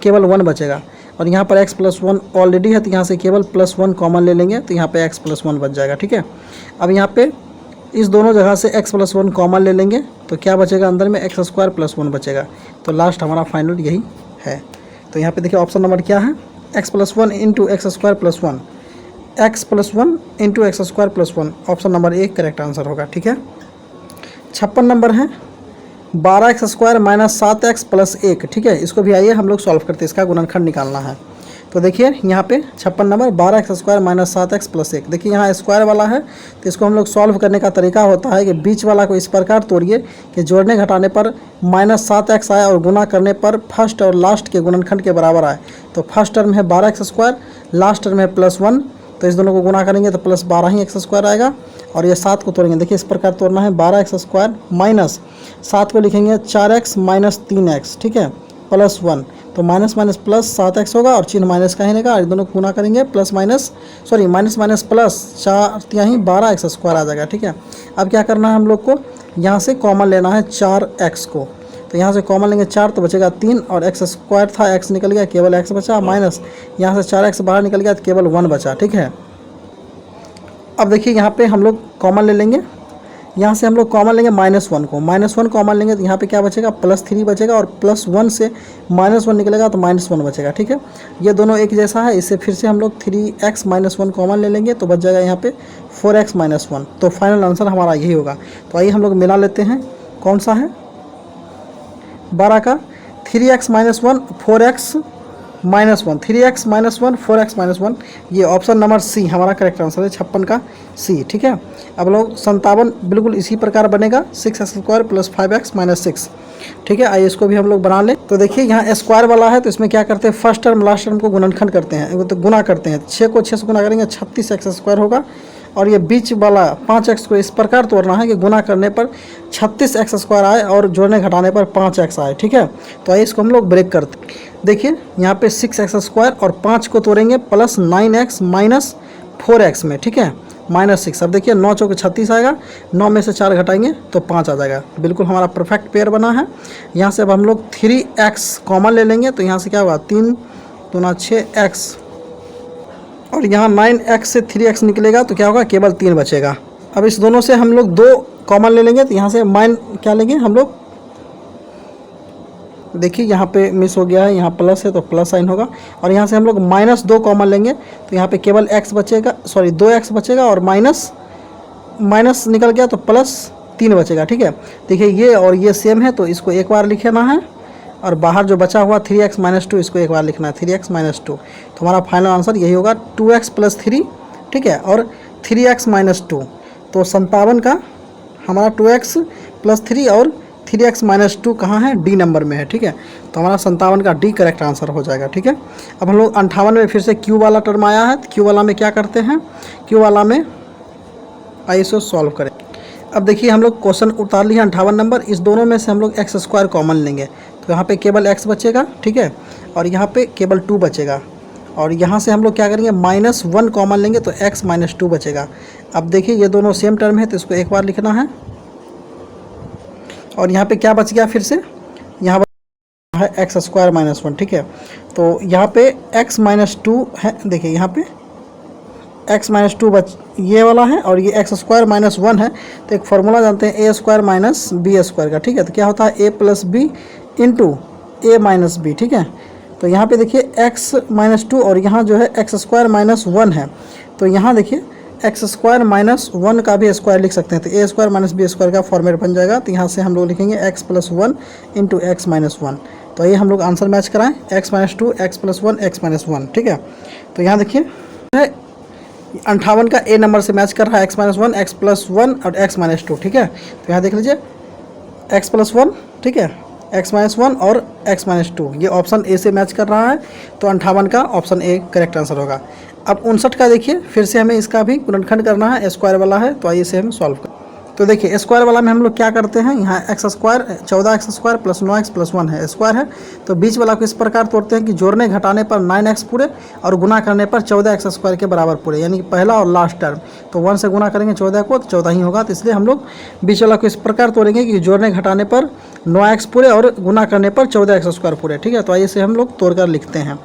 केवल 1 बचेगा, और यहाँ पर x प्लस 1 ऑलरेडी है तो यहाँ से केवल प्लस 1 कॉमन ले लेंगे, तो यहाँ पे x प्लस 1 बच जाएगा, ठीक है। अब यहाँ पे इस दोनों जगह से x प्लस 1 कॉमन ले लेंगे तो क्या बचेगा, अंदर में एक्स स्क्वायर प्लस 1 बचेगा, तो लास्ट हमारा फाइनल यही है। तो यहाँ पे देखिए ऑप्शन नंबर क्या है, x plus 1 into x square plus 1, x plus 1 into x square plus 1, option number 1 correct answer होगा, ठीक है। 56 नंबर है, 12x square minus 7x plus 1, ठीक है, इसको भी आइए हम लोग सॉल्व करते हैं, इसका गुणनखंड निकालना है। तो देखिए यहाँ पे 56 number 12x square minus 7x plus 1, देखिए यहाँ स्क्वायर वाला है तो इसको हम लोग सॉल्व करने का तरीका होता है कि बीच वाला को इस प्रकार तोड़िए कि जोड़ने घटाने पर माइनस 7x आए और गुना करने पर फर्स्ट और लास्ट के गुणनखंड के बराबर आए। तो फर्स्ट टर्म है 12x स्क्वायर, लास्ट टर्म है प्लस 1, तो इस दोनों को गुना करेंगे तो प्लस 12 ही एक्स स्क्वायर आएगा, और ये 7 को तोड़ेंगे, देखिए इस प्रकार तोड़ना है, 12x स्क्वायर माइनस 7 को लिखेंगे 4x माइनस 3x, ठीक है, प्लस 1, तो माइनस माइनस प्लस 7x होगा और चिन्ह माइनस का ही रहेगा, और दोनों को गुना करेंगे plus minus sorry minus minus plus 4 यहाँ 12x स्क्वायर आ जाएगा, ठीक है। अब क्या करना है हम लोग को, यहाँ से कॉमन लेना है 4x को, तो यहाँ से कॉमन लेंगे 4 तो बचेगा 3, और एक्स स्क्वायर था x निकल गया, केवल x बचा, माइनस यहाँ से 4x बाहर निकल गया तो केवल 1 बचा, ठीक है। अब देखिए यहाँ पे हम लोग कॉमन ले लेंगे, यहाँ से हम लोग कॉमन लेंगे -1 को, -1 कॉमन लेंगे तो यहाँ पे क्या बचेगा, +3 बचेगा, और +1 से -1 निकलेगा तो -1 बचेगा, ठीक है। ये दोनों एक जैसा है, इससे फिर से हम लोग 3x -1 कॉमन ले लेंगे तो बच जाएगा यहाँ पे 4x -1, तो फाइनल आंसर हमारा यही होगा। तो आइए हम लोग मिला लेते हैं, कौन सा है 12 का 3x -1 4x -1, 3x -1 4x -1, ये ऑप्शन नंबर सी हमारा करेक्ट आंसर है, 56 का सी, ठीक है। अब लोग 57 बिल्कुल इसी प्रकार बनेगा, 6x square plus 5x minus 6, ठीक है। आइए इसको भी हम लोग बना लें। तो देखिए यहाँ स्क्वायर वाला है तो इसमें क्या करते हैं, फर्स्ट टर्म लास्ट टर्म को गुणनखंड करते हैं, तो गुना करते हैं, 6 को 6 से गुना करेंगे 36x स्क्वायर होगा, और ये बीच वाला 5x को इस प्रकार तोड़ना है कि गुना करने पर 36x स्क्वायर आए और जोड़ने घटाने पर 5x आए, ठीक है। तो आइए इसको हम लोग ब्रेक करते हैं। देखिए यहाँ पे 6x स्क्वायर और 5 को तोड़ेंगे प्लस 9x माइनस 4x में, ठीक है, -6। अब देखिए 9 चौके 36 आएगा, 9 में से 4 घटाएंगे तो 5 आ जाएगा, बिल्कुल हमारा परफेक्ट पेयर बना है। यहाँ से अब हम लोग 3x कॉमन ले लेंगे तो यहाँ से क्या होगा, 3 दूना 6x, और यहाँ 9x से 3x निकलेगा तो क्या होगा, केवल 3 बचेगा। अब इस दोनों से हम लोग 2 कॉमन ले लेंगे तो यहाँ से क्या लेंगे हम लोग, देखिए यहाँ पे मिस हो गया है, यहाँ प्लस है तो प्लस साइन होगा, और यहाँ से हम लोग -2 कॉमन लेंगे तो यहाँ पे केवल x बचेगा, सॉरी 2x बचेगा, और माइनस निकल गया तो +3 बचेगा, ठीक है। देखिए ये और ये सेम है तो इसको एक बार लिखना है, और बाहर जो बचा हुआ 3x -2 इसको एक बार लिखना है, 3x -2, तो हमारा फाइनल आंसर यही होगा 2x + 3, ठीक है, और 3x -2, तो 57 का हमारा 2x + 3 और 3x -2 कहाँ है, डी नंबर में है, ठीक है। तो हमारा 57 का डी करेक्ट आंसर हो जाएगा, ठीक है। अब हम लोग 58 में फिर से क्यू वाला टर्म आया है, क्यू वाला में क्या करते हैं, क्यू वाला में आइए इसको सॉल्व करें। अब देखिए हम लोग क्वेश्चन उतार लिए 58 नंबर, इस दोनों में से हम लोग एक्स स्क्वायर कॉमन लेंगे तो यहाँ पे केवल x बचेगा, ठीक है, और यहाँ पे केवल 2 बचेगा, और यहाँ से हम लोग क्या करेंगे -1 कॉमन लेंगे तो x -2 बचेगा। अब देखिए ये दोनों सेम टर्म है तो इसको एक बार लिखना है, और यहाँ पे क्या बच गया, फिर से यहाँ है एक्स स्क्वायर -1, ठीक है। तो यहाँ पे x -2 है, देखिए यहाँ पे x -2 ये वाला है, और ये x स्क्वायर -1 है, तो एक फार्मूला जानते हैं a स्क्वायर - b स्क्वायर का, ठीक है। तो क्या होता है a + b into a - b, ठीक है। तो यहाँ पे देखिए x-2 और यहाँ जो है x² - 1 है, तो यहाँ देखिए x² - 1 का भी स्क्वायर लिख सकते हैं, तो a² - b² का फॉर्मेट बन जाएगा। तो यहाँ से हम लोग लिखेंगे x + 1 × x-1। तो ये हम लोग आंसर मैच कराएं, x-2 x + 1 x-1, ठीक है। तो यहाँ देखिए 58 का ए नंबर से मैच कर रहा है, x-1 x + 1 और x-2, ठीक है। तो यहाँ देख लीजिए x + 1, ठीक है, x-1 और x-2, ये ऑप्शन ए से मैच कर रहा है, तो 58 का ऑप्शन ए करेक्ट आंसर होगा। अब 59 का देखिए, फिर से हमें इसका भी गुणनखंड करना है, स्क्वायर वाला है, तो आइए इसे हम सॉल्व करें। तो देखिए स्क्वायर वाला में हम लोग क्या करते हैं, यहाँ x² 14x² + 9x + 1 है, स्क्वायर है, तो बीच वाला को इस प्रकार तोड़ते हैं कि जोड़ने घटाने पर 9x पूरे और गुना करने पर 14x² के बराबर पूरे, यानी कि पहला और लास्ट टर्म। तो 1 से गुना करेंगे 14 को, तो 14 ही होगा, तो इसलिए हम लोग बीच वाला को इस प्रकार तोड़ेंगे कि जोड़ने घटाने पर 9x पूरे और गुना करने पर 14x² पूरे, ठीक है। तो आइए इसे हम लोग तोड़कर लिखते हैं।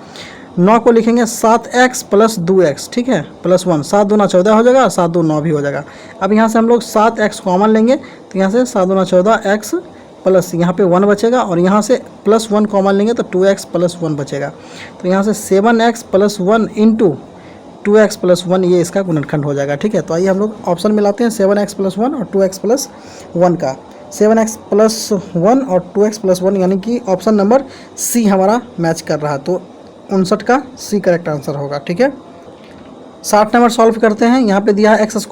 9 को लिखेंगे 7x + 2x, ठीक है, +1, 7 दूना 14 हो जाएगा, 7 दूना 9 भी हो जाएगा। अब यहाँ से हम लोग 7x कॉमन लेंगे, तो यहाँ से 7 दूना 14x प्लस यहाँ पे 1 बचेगा, और यहाँ से +1 कॉमन लेंगे तो 2x + 1 बचेगा। तो यहाँ से 7x + 1 × 2x + 1, ये इसका गुणनखंड हो जाएगा, ठीक है। तो आइए हम लोग ऑप्शन मिलाते हैं 7x + 1 और 2x + 1 का। 7x + 1 और 2x + 1 यानी कि ऑप्शन नंबर सी हमारा मैच कर रहा है, तो 59 का सी करेक्ट आंसर होगा, ठीक है। 60 नंबर सॉल्व करते हैं। यहाँ पे दिया है x² +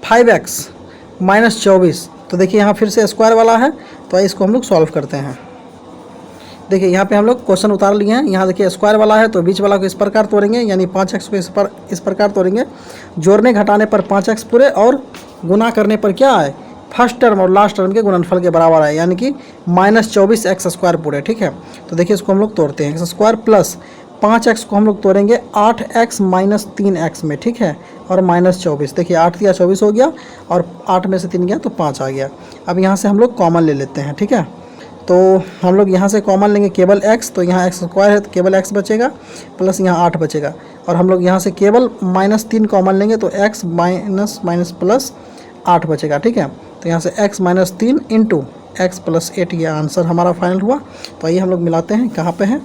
5x - 24। तो देखिए यहाँ फिर से स्क्वायर वाला है, तो इसको हम लोग सॉल्व करते हैं। देखिए यहाँ पे हम लोग क्वेश्चन उतार लिए हैं। यहाँ देखिए स्क्वायर वाला है, तो बीच वाला को इस प्रकार तोड़ेंगे, यानी 5x को इस प्रकार तोड़ेंगे, जोड़ने घटाने पर 5x पूरे और गुना करने पर क्या है, फर्स्ट टर्म और लास्ट टर्म के गुणनफल के बराबर है, यानी कि -24x² पूरे, ठीक है। तो देखिए इसको हम लोग तोड़ते हैं, x² + 5x को हम लोग तोड़ेंगे 8x - 3x में, ठीक है, और -24। देखिए 8 दिया 24 हो गया, और 8 में से 3 गया तो 5 आ गया। अब यहाँ से हम लोग कॉमन ले लेते हैं, ठीक है। तो हम लोग यहाँ से कॉमन लेंगे केवल x, तो यहाँ x² है तो केवल x बचेगा, प्लस यहाँ 8 बचेगा, और हम लोग यहाँ से केवल -3 कॉमन लेंगे तो x - 8 बचेगा, ठीक है। तो यहाँ से x - 3 × x + 8, ये आंसर हमारा फाइनल हुआ। तो आइए हम लोग मिलाते हैं, कहाँ पे है,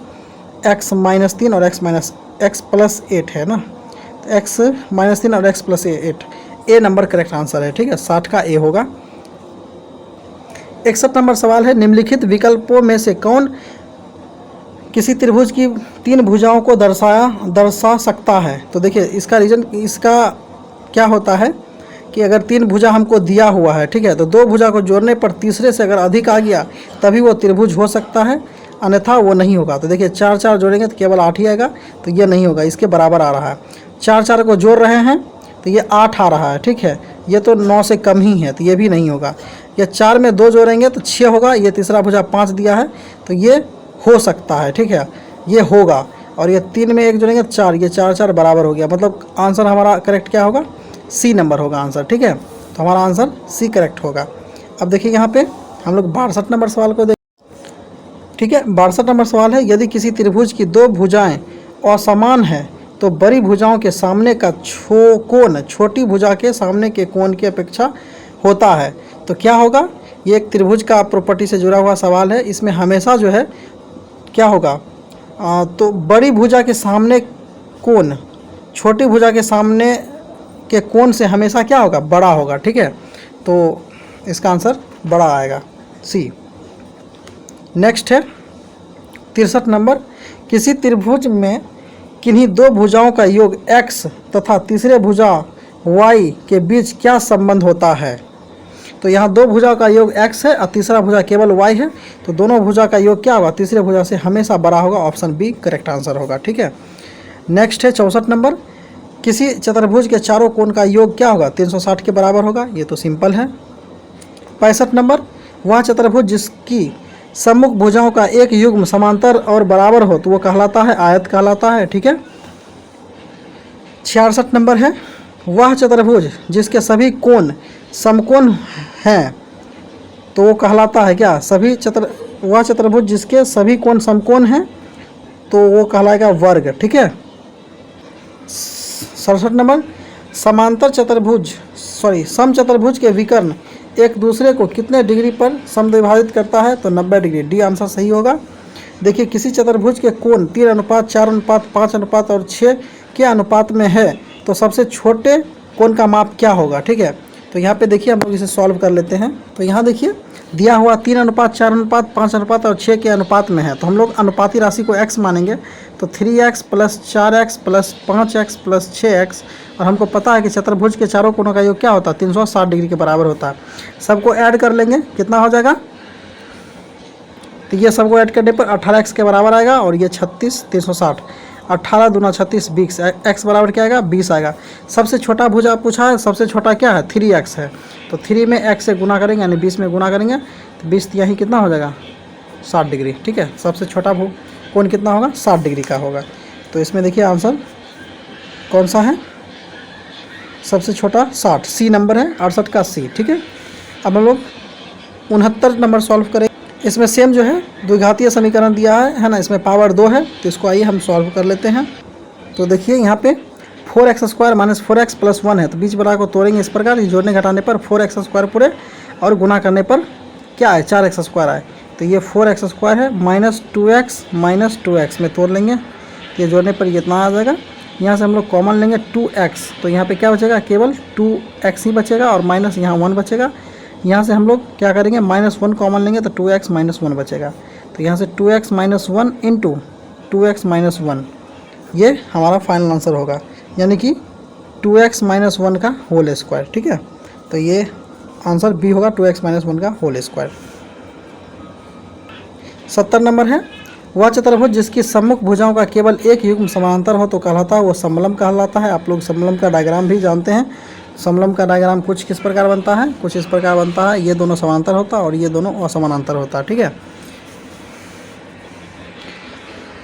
x - 3 और x + 8 है ना, तो x - 3 और x + 8, ए नंबर करेक्ट आंसर है, ठीक है, 60 का ए होगा। 61 नंबर सवाल है, निम्नलिखित विकल्पों में से कौन किसी त्रिभुज की 3 भुजाओं को दर्शा सकता है। तो देखिए इसका रीजन, इसका क्या होता है कि अगर 3 भुजा हमको दिया हुआ है, ठीक है, तो 2 भुजा को जोड़ने पर तीसरे से अगर अधिक आ गया तभी वो त्रिभुज हो सकता है, अन्यथा वो नहीं होगा। तो देखिए 4 4 जोड़ेंगे तो केवल 8 ही आएगा, तो ये नहीं होगा, इसके बराबर आ रहा है। 4 4 को जोड़ रहे हैं तो ये 8 आ रहा है, ठीक है, ये तो 9 से कम ही है, तो ये भी नहीं होगा। ये 4 में 2 जोड़ेंगे तो 6 होगा, ये तीसरा भुजा 5 दिया है, तो ये हो सकता है, ठीक है, ये होगा। और ये 3 में 1 जोड़ेंगे 4, ये 4 4 बराबर हो गया, मतलब आंसर हमारा करेक्ट क्या होगा, सी नंबर होगा आंसर, ठीक है। तो हमारा आंसर सी करेक्ट होगा। अब देखिए यहाँ पे हम लोग 62 नंबर सवाल को देख, ठीक है। 62 नंबर सवाल है, यदि किसी त्रिभुज की 2 भुजाएं असमान है तो बड़ी भुजाओं के सामने का कोण छोटी भुजा के सामने के कोण की अपेक्षा होता है, तो क्या होगा। ये एक त्रिभुज का प्रॉपर्टी से जुड़ा हुआ सवाल है। इसमें हमेशा जो है क्या होगा, तो बड़ी भुजा के सामने कोण छोटी भुजा के सामने के कोण से हमेशा क्या होगा, बड़ा होगा, ठीक है। तो इसका आंसर बड़ा आएगा, सी। नेक्स्ट है 63 नंबर, किसी त्रिभुज में किन्हीं 2 भुजाओं का योग x तथा तीसरे भुजा y के बीच क्या संबंध होता है। तो यहाँ 2 भुजा का योग x है और तीसरा भुजा केवल y है, तो दोनों भुजा का योग क्या होगा, तीसरे भुजा से हमेशा बड़ा होगा, ऑप्शन बी करेक्ट आंसर होगा, ठीक है। नेक्स्ट है 64 नंबर, किसी चतुर्भुज के चारों कोण का योग क्या होगा, 360 के बराबर होगा, ये तो सिंपल है। 65 नंबर, वह चतुर्भुज जिसकी सम्मुख भुजाओं का एक युग्म समांतर और बराबर हो तो वो कहलाता है आयत कहलाता है, ठीक है। 66 नंबर है, वह चतुर्भुज जिसके सभी कोण समकोण हैं तो वो कहलाता है क्या, वह चतुर्भुज जिसके सभी कोण समकोण हैं तो वो कहलाएगा वर्ग, ठीक है। 67 नंबर, समचतुर्भुज के विकर्ण एक दूसरे को कितने डिग्री पर समद्विभाजित करता है, तो 90 डिग्री, डी आंसर सही होगा। देखिए किसी चतुर्भुज के कोण 3 अनुपात 4 अनुपात 5 अनुपात और 6 के अनुपात में है तो सबसे छोटे कोण का माप क्या होगा। ठीक है, तो यहाँ पे देखिए हम लोग इसे सॉल्व कर लेते हैं। तो यहाँ देखिए दिया हुआ 3 अनुपात 4 अनुपात 5 अनुपात और 6 के अनुपात में है, तो हम लोग अनुपाती राशि को x मानेंगे। तो 3x plus 4x plus 5x plus 6x, और हमको पता है कि चतुर्भुज के चारों कोणों का योग क्या होता है, 360 डिग्री के बराबर होता है। सबको ऐड कर लेंगे, कितना हो जाएगा, तो ये सबको ऐड करने पर 18x के बराबर आएगा और ये 36 360, 18 दूना 36 20, x बराबर क्या आएगा 20 आएगा। सबसे छोटा भुजा पूछा है, सबसे छोटा क्या है 3x है, तो 3 में x से गुना करेंगे यानी 20 में गुना करेंगे तो 20 यही कितना हो जाएगा 60 डिग्री। ठीक है, सबसे छोटा कोण कितना होगा 60 डिग्री का होगा। तो इसमें देखिए आंसर कौन सा है, सबसे छोटा 60, सी नंबर है 68 का सी। ठीक है, अब हम लोग 69 नंबर सॉल्व करें। इसमें सेम जो है द्विघातीय समीकरण दिया है ना, इसमें पावर 2 है, तो इसको आइए हम सॉल्व कर लेते हैं। तो देखिए यहाँ पे 4x² माइनस 4x प्लस 1 है, तो बीच बराबर को तोड़ेंगे इस प्रकार, जोड़ने घटाने पर 4x² पूरे और गुना करने पर क्या है 4x² आए, तो ये 4x² है माइनस 2x में तोड़ लेंगे, तो ये जोड़ने पर ये इतना आ जाएगा। यहाँ से हम लोग कॉमन लेंगे 2x, तो यहाँ पे क्या बचेगा केवल 2x ही बचेगा और माइनस यहाँ 1 बचेगा। यहाँ से हम लोग क्या करेंगे -1 कॉमन लेंगे तो 2x - 1 बचेगा, तो यहाँ से 2x - 1 इंटू 2x - 1 ये हमारा फाइनल आंसर होगा, यानी कि 2x - 1 का होल स्क्वायर। ठीक है, तो ये आंसर बी होगा 2x - 1 का होल स्क्वायर। 70 नंबर है, वह चतुर्भुज जिसकी सम्मुख भुजाओं का केवल एक युग्म समानांतर हो तो कहलाता है वो समलम कहलाता है। आप लोग समलम का डायग्राम भी जानते हैं। समलम का डायग्राम कुछ किस प्रकार बनता है, कुछ इस प्रकार बनता है, ये दोनों समानांतर होता है और ये दोनों असमानांतर होता है। ठीक है,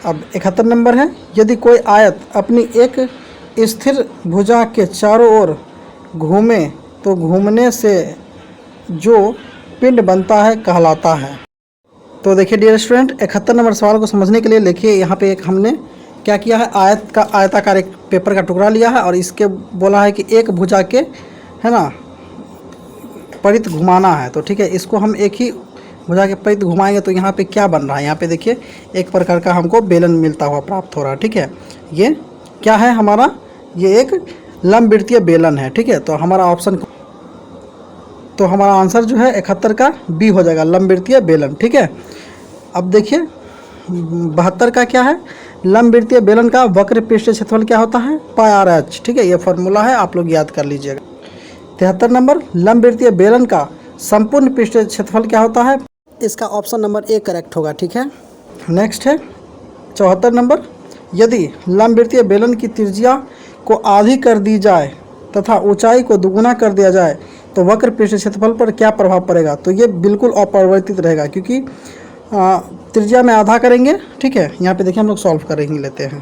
अब 71 नंबर है, यदि कोई आयत अपनी एक स्थिर भुजा के चारों ओर घूमे तो घूमने से जो पिंड बनता है कहलाता है। तो देखिए डियर स्टूडेंट, 71 नंबर सवाल को समझने के लिए देखिए यहाँ पे एक हमने क्या किया है, आयताकार एक पेपर का टुकड़ा लिया है और इसके बोला है कि एक भुजा के है ना परित घुमाना है। तो ठीक है, इसको हम एक ही भुजा के परित घुमाएंगे तो यहाँ पे क्या बन रहा है, यहाँ पे देखिए एक प्रकार का हमको बेलन मिलता हुआ प्राप्त हो रहा है। ठीक है, ये क्या है हमारा, ये एक लंबवृत्तीय बेलन है। ठीक है, तो हमारा ऑप्शन, तो हमारा आंसर जो है 71 का बी हो जाएगा, लंबवृत्तीय बेलन। ठीक है, अब देखिए 72 का क्या है, लंबवृत्तीय बेलन का वक्र पृष्ठीय क्षेत्रफल क्या होता है πr/h। ठीक है, ये फॉर्मूला है, आप लोग याद कर लीजिएगा। 73 नंबर, लंबवृत्तीय बेलन का संपूर्ण पृष्ठीय क्षेत्रफल क्या होता है, इसका ऑप्शन नंबर ए करेक्ट होगा। ठीक है, नेक्स्ट है 74 नंबर, यदि लंबवृत्तीय बेलन की त्रिज्या को आधी कर दी जाए तथा ऊंचाई को दुगुना कर दिया जाए तो वक्र पृष्ठीय क्षेत्रफल पर क्या प्रभाव पड़ेगा। तो ये बिल्कुल अपरिवर्तित रहेगा, क्योंकि त्रिज्या में आधा करेंगे। ठीक है, यहाँ पे देखिए हम लोग सॉल्व कर ही लेते हैं।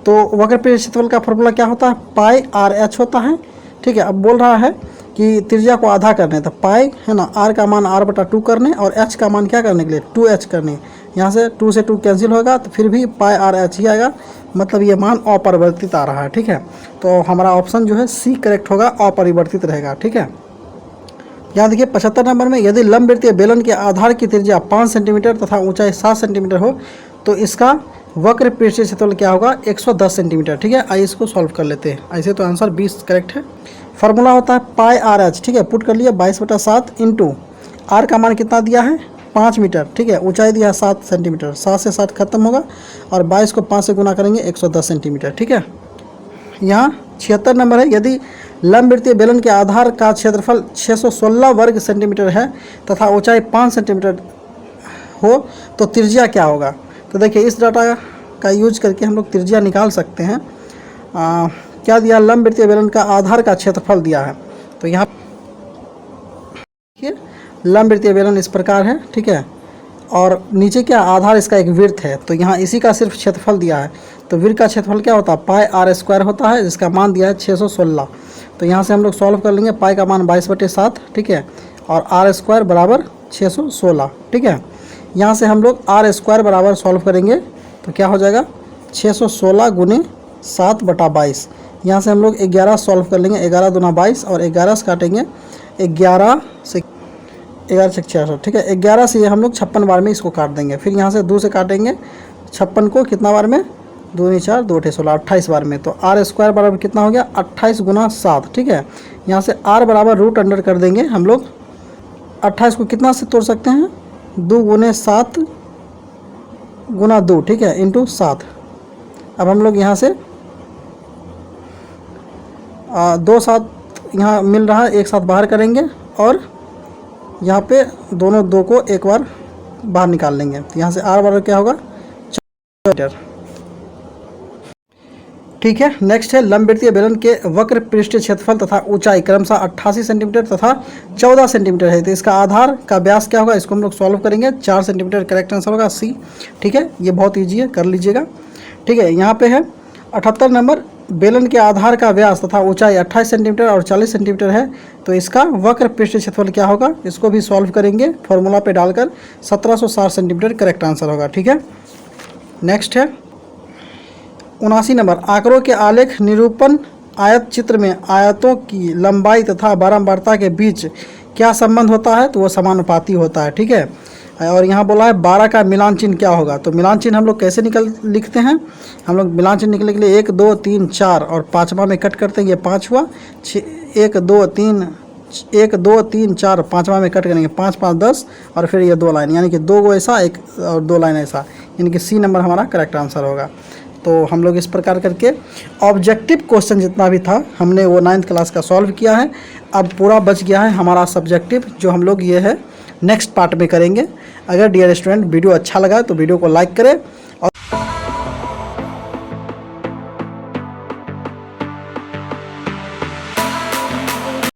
तो वक्र पृष्ठीय क्षेत्रफल का फॉर्मूला क्या होता है, πr/h होता है। ठीक है, अब बोल रहा है कि त्रिज्या को आधा करने, तो पाई है ना, r का मान r/2 करने और h का मान क्या करने के लिए 2h करने। यहाँ से 2 से 2 कैंसिल होगा तो फिर भी πr/h ही आएगा, मतलब ये मान अपरिवर्तित आ रहा है। ठीक है, तो हमारा ऑप्शन जो है सी करेक्ट होगा, अपरिवर्तित रहेगा। ठीक है, यहाँ देखिए 75 नंबर में, यदि लंबवृत्तीय बेलन के आधार की त्रिज्या 5 सेंटीमीटर तथा ऊंचाई 7 सेंटीमीटर हो तो इसका वक्र पृष्ठीय क्षेत्रफल क्या होगा 110 सेंटीमीटर। ठीक है, आइए इसको सॉल्व कर लेते हैं। ऐसे तो आंसर 20 करेक्ट है। फार्मूला होता है πr/h। ठीक है, पुट कर लिया 22/7 इंटू r का मान कितना दिया है 5 मीटर। ठीक है, ऊंचाई दिया 7 सेंटीमीटर, 7 से 7 खत्म होगा और 22 को 5 से गुना करेंगे 110 सेंटीमीटर। ठीक है, यहाँ 76 नंबर है, यदि लंबवृत्तीय बेलन के आधार का क्षेत्रफल 616 वर्ग सेंटीमीटर है तथा ऊंचाई 5 सेंटीमीटर हो तो त्रिज्या क्या होगा। तो देखिए इस डाटा का यूज करके हम लोग त्रिज्या निकाल सकते हैं। क्या दिया, लंबवृत्तीय बेलन का आधार का क्षेत्रफल दिया है, तो यहाँ देखिए लंबवृत्तीय बेलन इस प्रकार है। ठीक है, और नीचे क्या आधार इसका एक वृत्त है, तो यहाँ इसी का सिर्फ क्षेत्रफल दिया है, तो वृत्त का क्षेत्रफल क्या होता है πr² होता है, जिसका मान दिया है 616। तो यहाँ से हम लोग सॉल्व कर लेंगे, पाई का मान 22/7। ठीक है, और r² बराबर 616। ठीक है, यहाँ से हम लोग r² बराबर सॉल्व करेंगे तो क्या हो जाएगा 616 गुने 7/22। यहाँ से हम लोग 11 सॉल्व कर लेंगे, 11 दूना 22 और 11 से काटेंगे 11 से 11 छक 66, ठीक है। 11 से ये हम लोग 56 बार में इसको काट देंगे। फिर यहाँ से 2 से काटेंगे 56 को, कितना बार में, 2 दूनी 4, 2 अठे 16, 28 बार में। तो आर स्क्वायर बराबर कितना हो गया, 28 गुना 7, ठीक है। यहाँ से आर बराबर रूट अंडर कर देंगे हम लोग। 28 को कितना से तोड़ सकते हैं, 2 गुने 7 गुना 2, ठीक है, इंटू 7। अब हम लोग यहाँ से 2 7 यहाँ मिल रहा है, एक साथ बाहर करेंगे और यहाँ पे दोनों 2 को एक बार बाहर निकाल लेंगे। तो यहाँ से आर बराबर क्या होगा, 4 मीटर, ठीक है। नेक्स्ट है लंबवृत्तीय बेलन के वक्र पृष्ठीय क्षेत्रफल तथा ऊंचाई क्रमशः 88 सेंटीमीटर तथा 14 सेंटीमीटर है। तो इसका आधार का व्यास क्या होगा, इसको हम लोग सॉल्व करेंगे। 4 सेंटीमीटर करेक्ट आंसर होगा सी, ठीक है। ये बहुत ईजी है, कर लीजिएगा, ठीक है। यहाँ पे है 78 नंबर, बेलन के आधार का व्यास तथा ऊंचाई 28 सेंटीमीटर और 40 सेंटीमीटर है। तो इसका वक्र पृष्ठीय क्षेत्रफल क्या होगा, इसको भी सॉल्व करेंगे फॉर्मूला पे डालकर। 1760 सेंटीमीटर करेक्ट आंसर होगा, ठीक है। नेक्स्ट है 79 नंबर, आंकड़ों के आलेख निरूपण आयत चित्र में आयतों की लंबाई तथा बारंबारता के बीच क्या संबंध होता है, तो वो समानुपाती होता है, ठीक है। और यहाँ बोला है 12 का मिलान चिन्ह क्या होगा। तो मिलान चिन्ह हम लोग कैसे लिखते हैं, हम लोग मिलान चिन्ह निकलने के लिए 1 2 3 4 और 5वां में कट करते हैं, ये 5 हुआ। 1 2 3 1 2 3 4 5वां में कट करेंगे, 5 5 10 और फिर ये 2 लाइन, यानी कि 2 गो ऐसा, एक और 2 लाइन ऐसा, यानी कि सी नंबर हमारा करेक्ट आंसर होगा। तो हम लोग इस प्रकार करके ऑब्जेक्टिव क्वेश्चन जितना भी था हमने वो 9th क्लास का सॉल्व किया है। अब पूरा बच गया है हमारा सब्जेक्टिव, जो हम लोग ये है नेक्स्ट पार्ट में करेंगे। अगर डियर स्टूडेंट वीडियो अच्छा लगा तो वीडियो को लाइक करें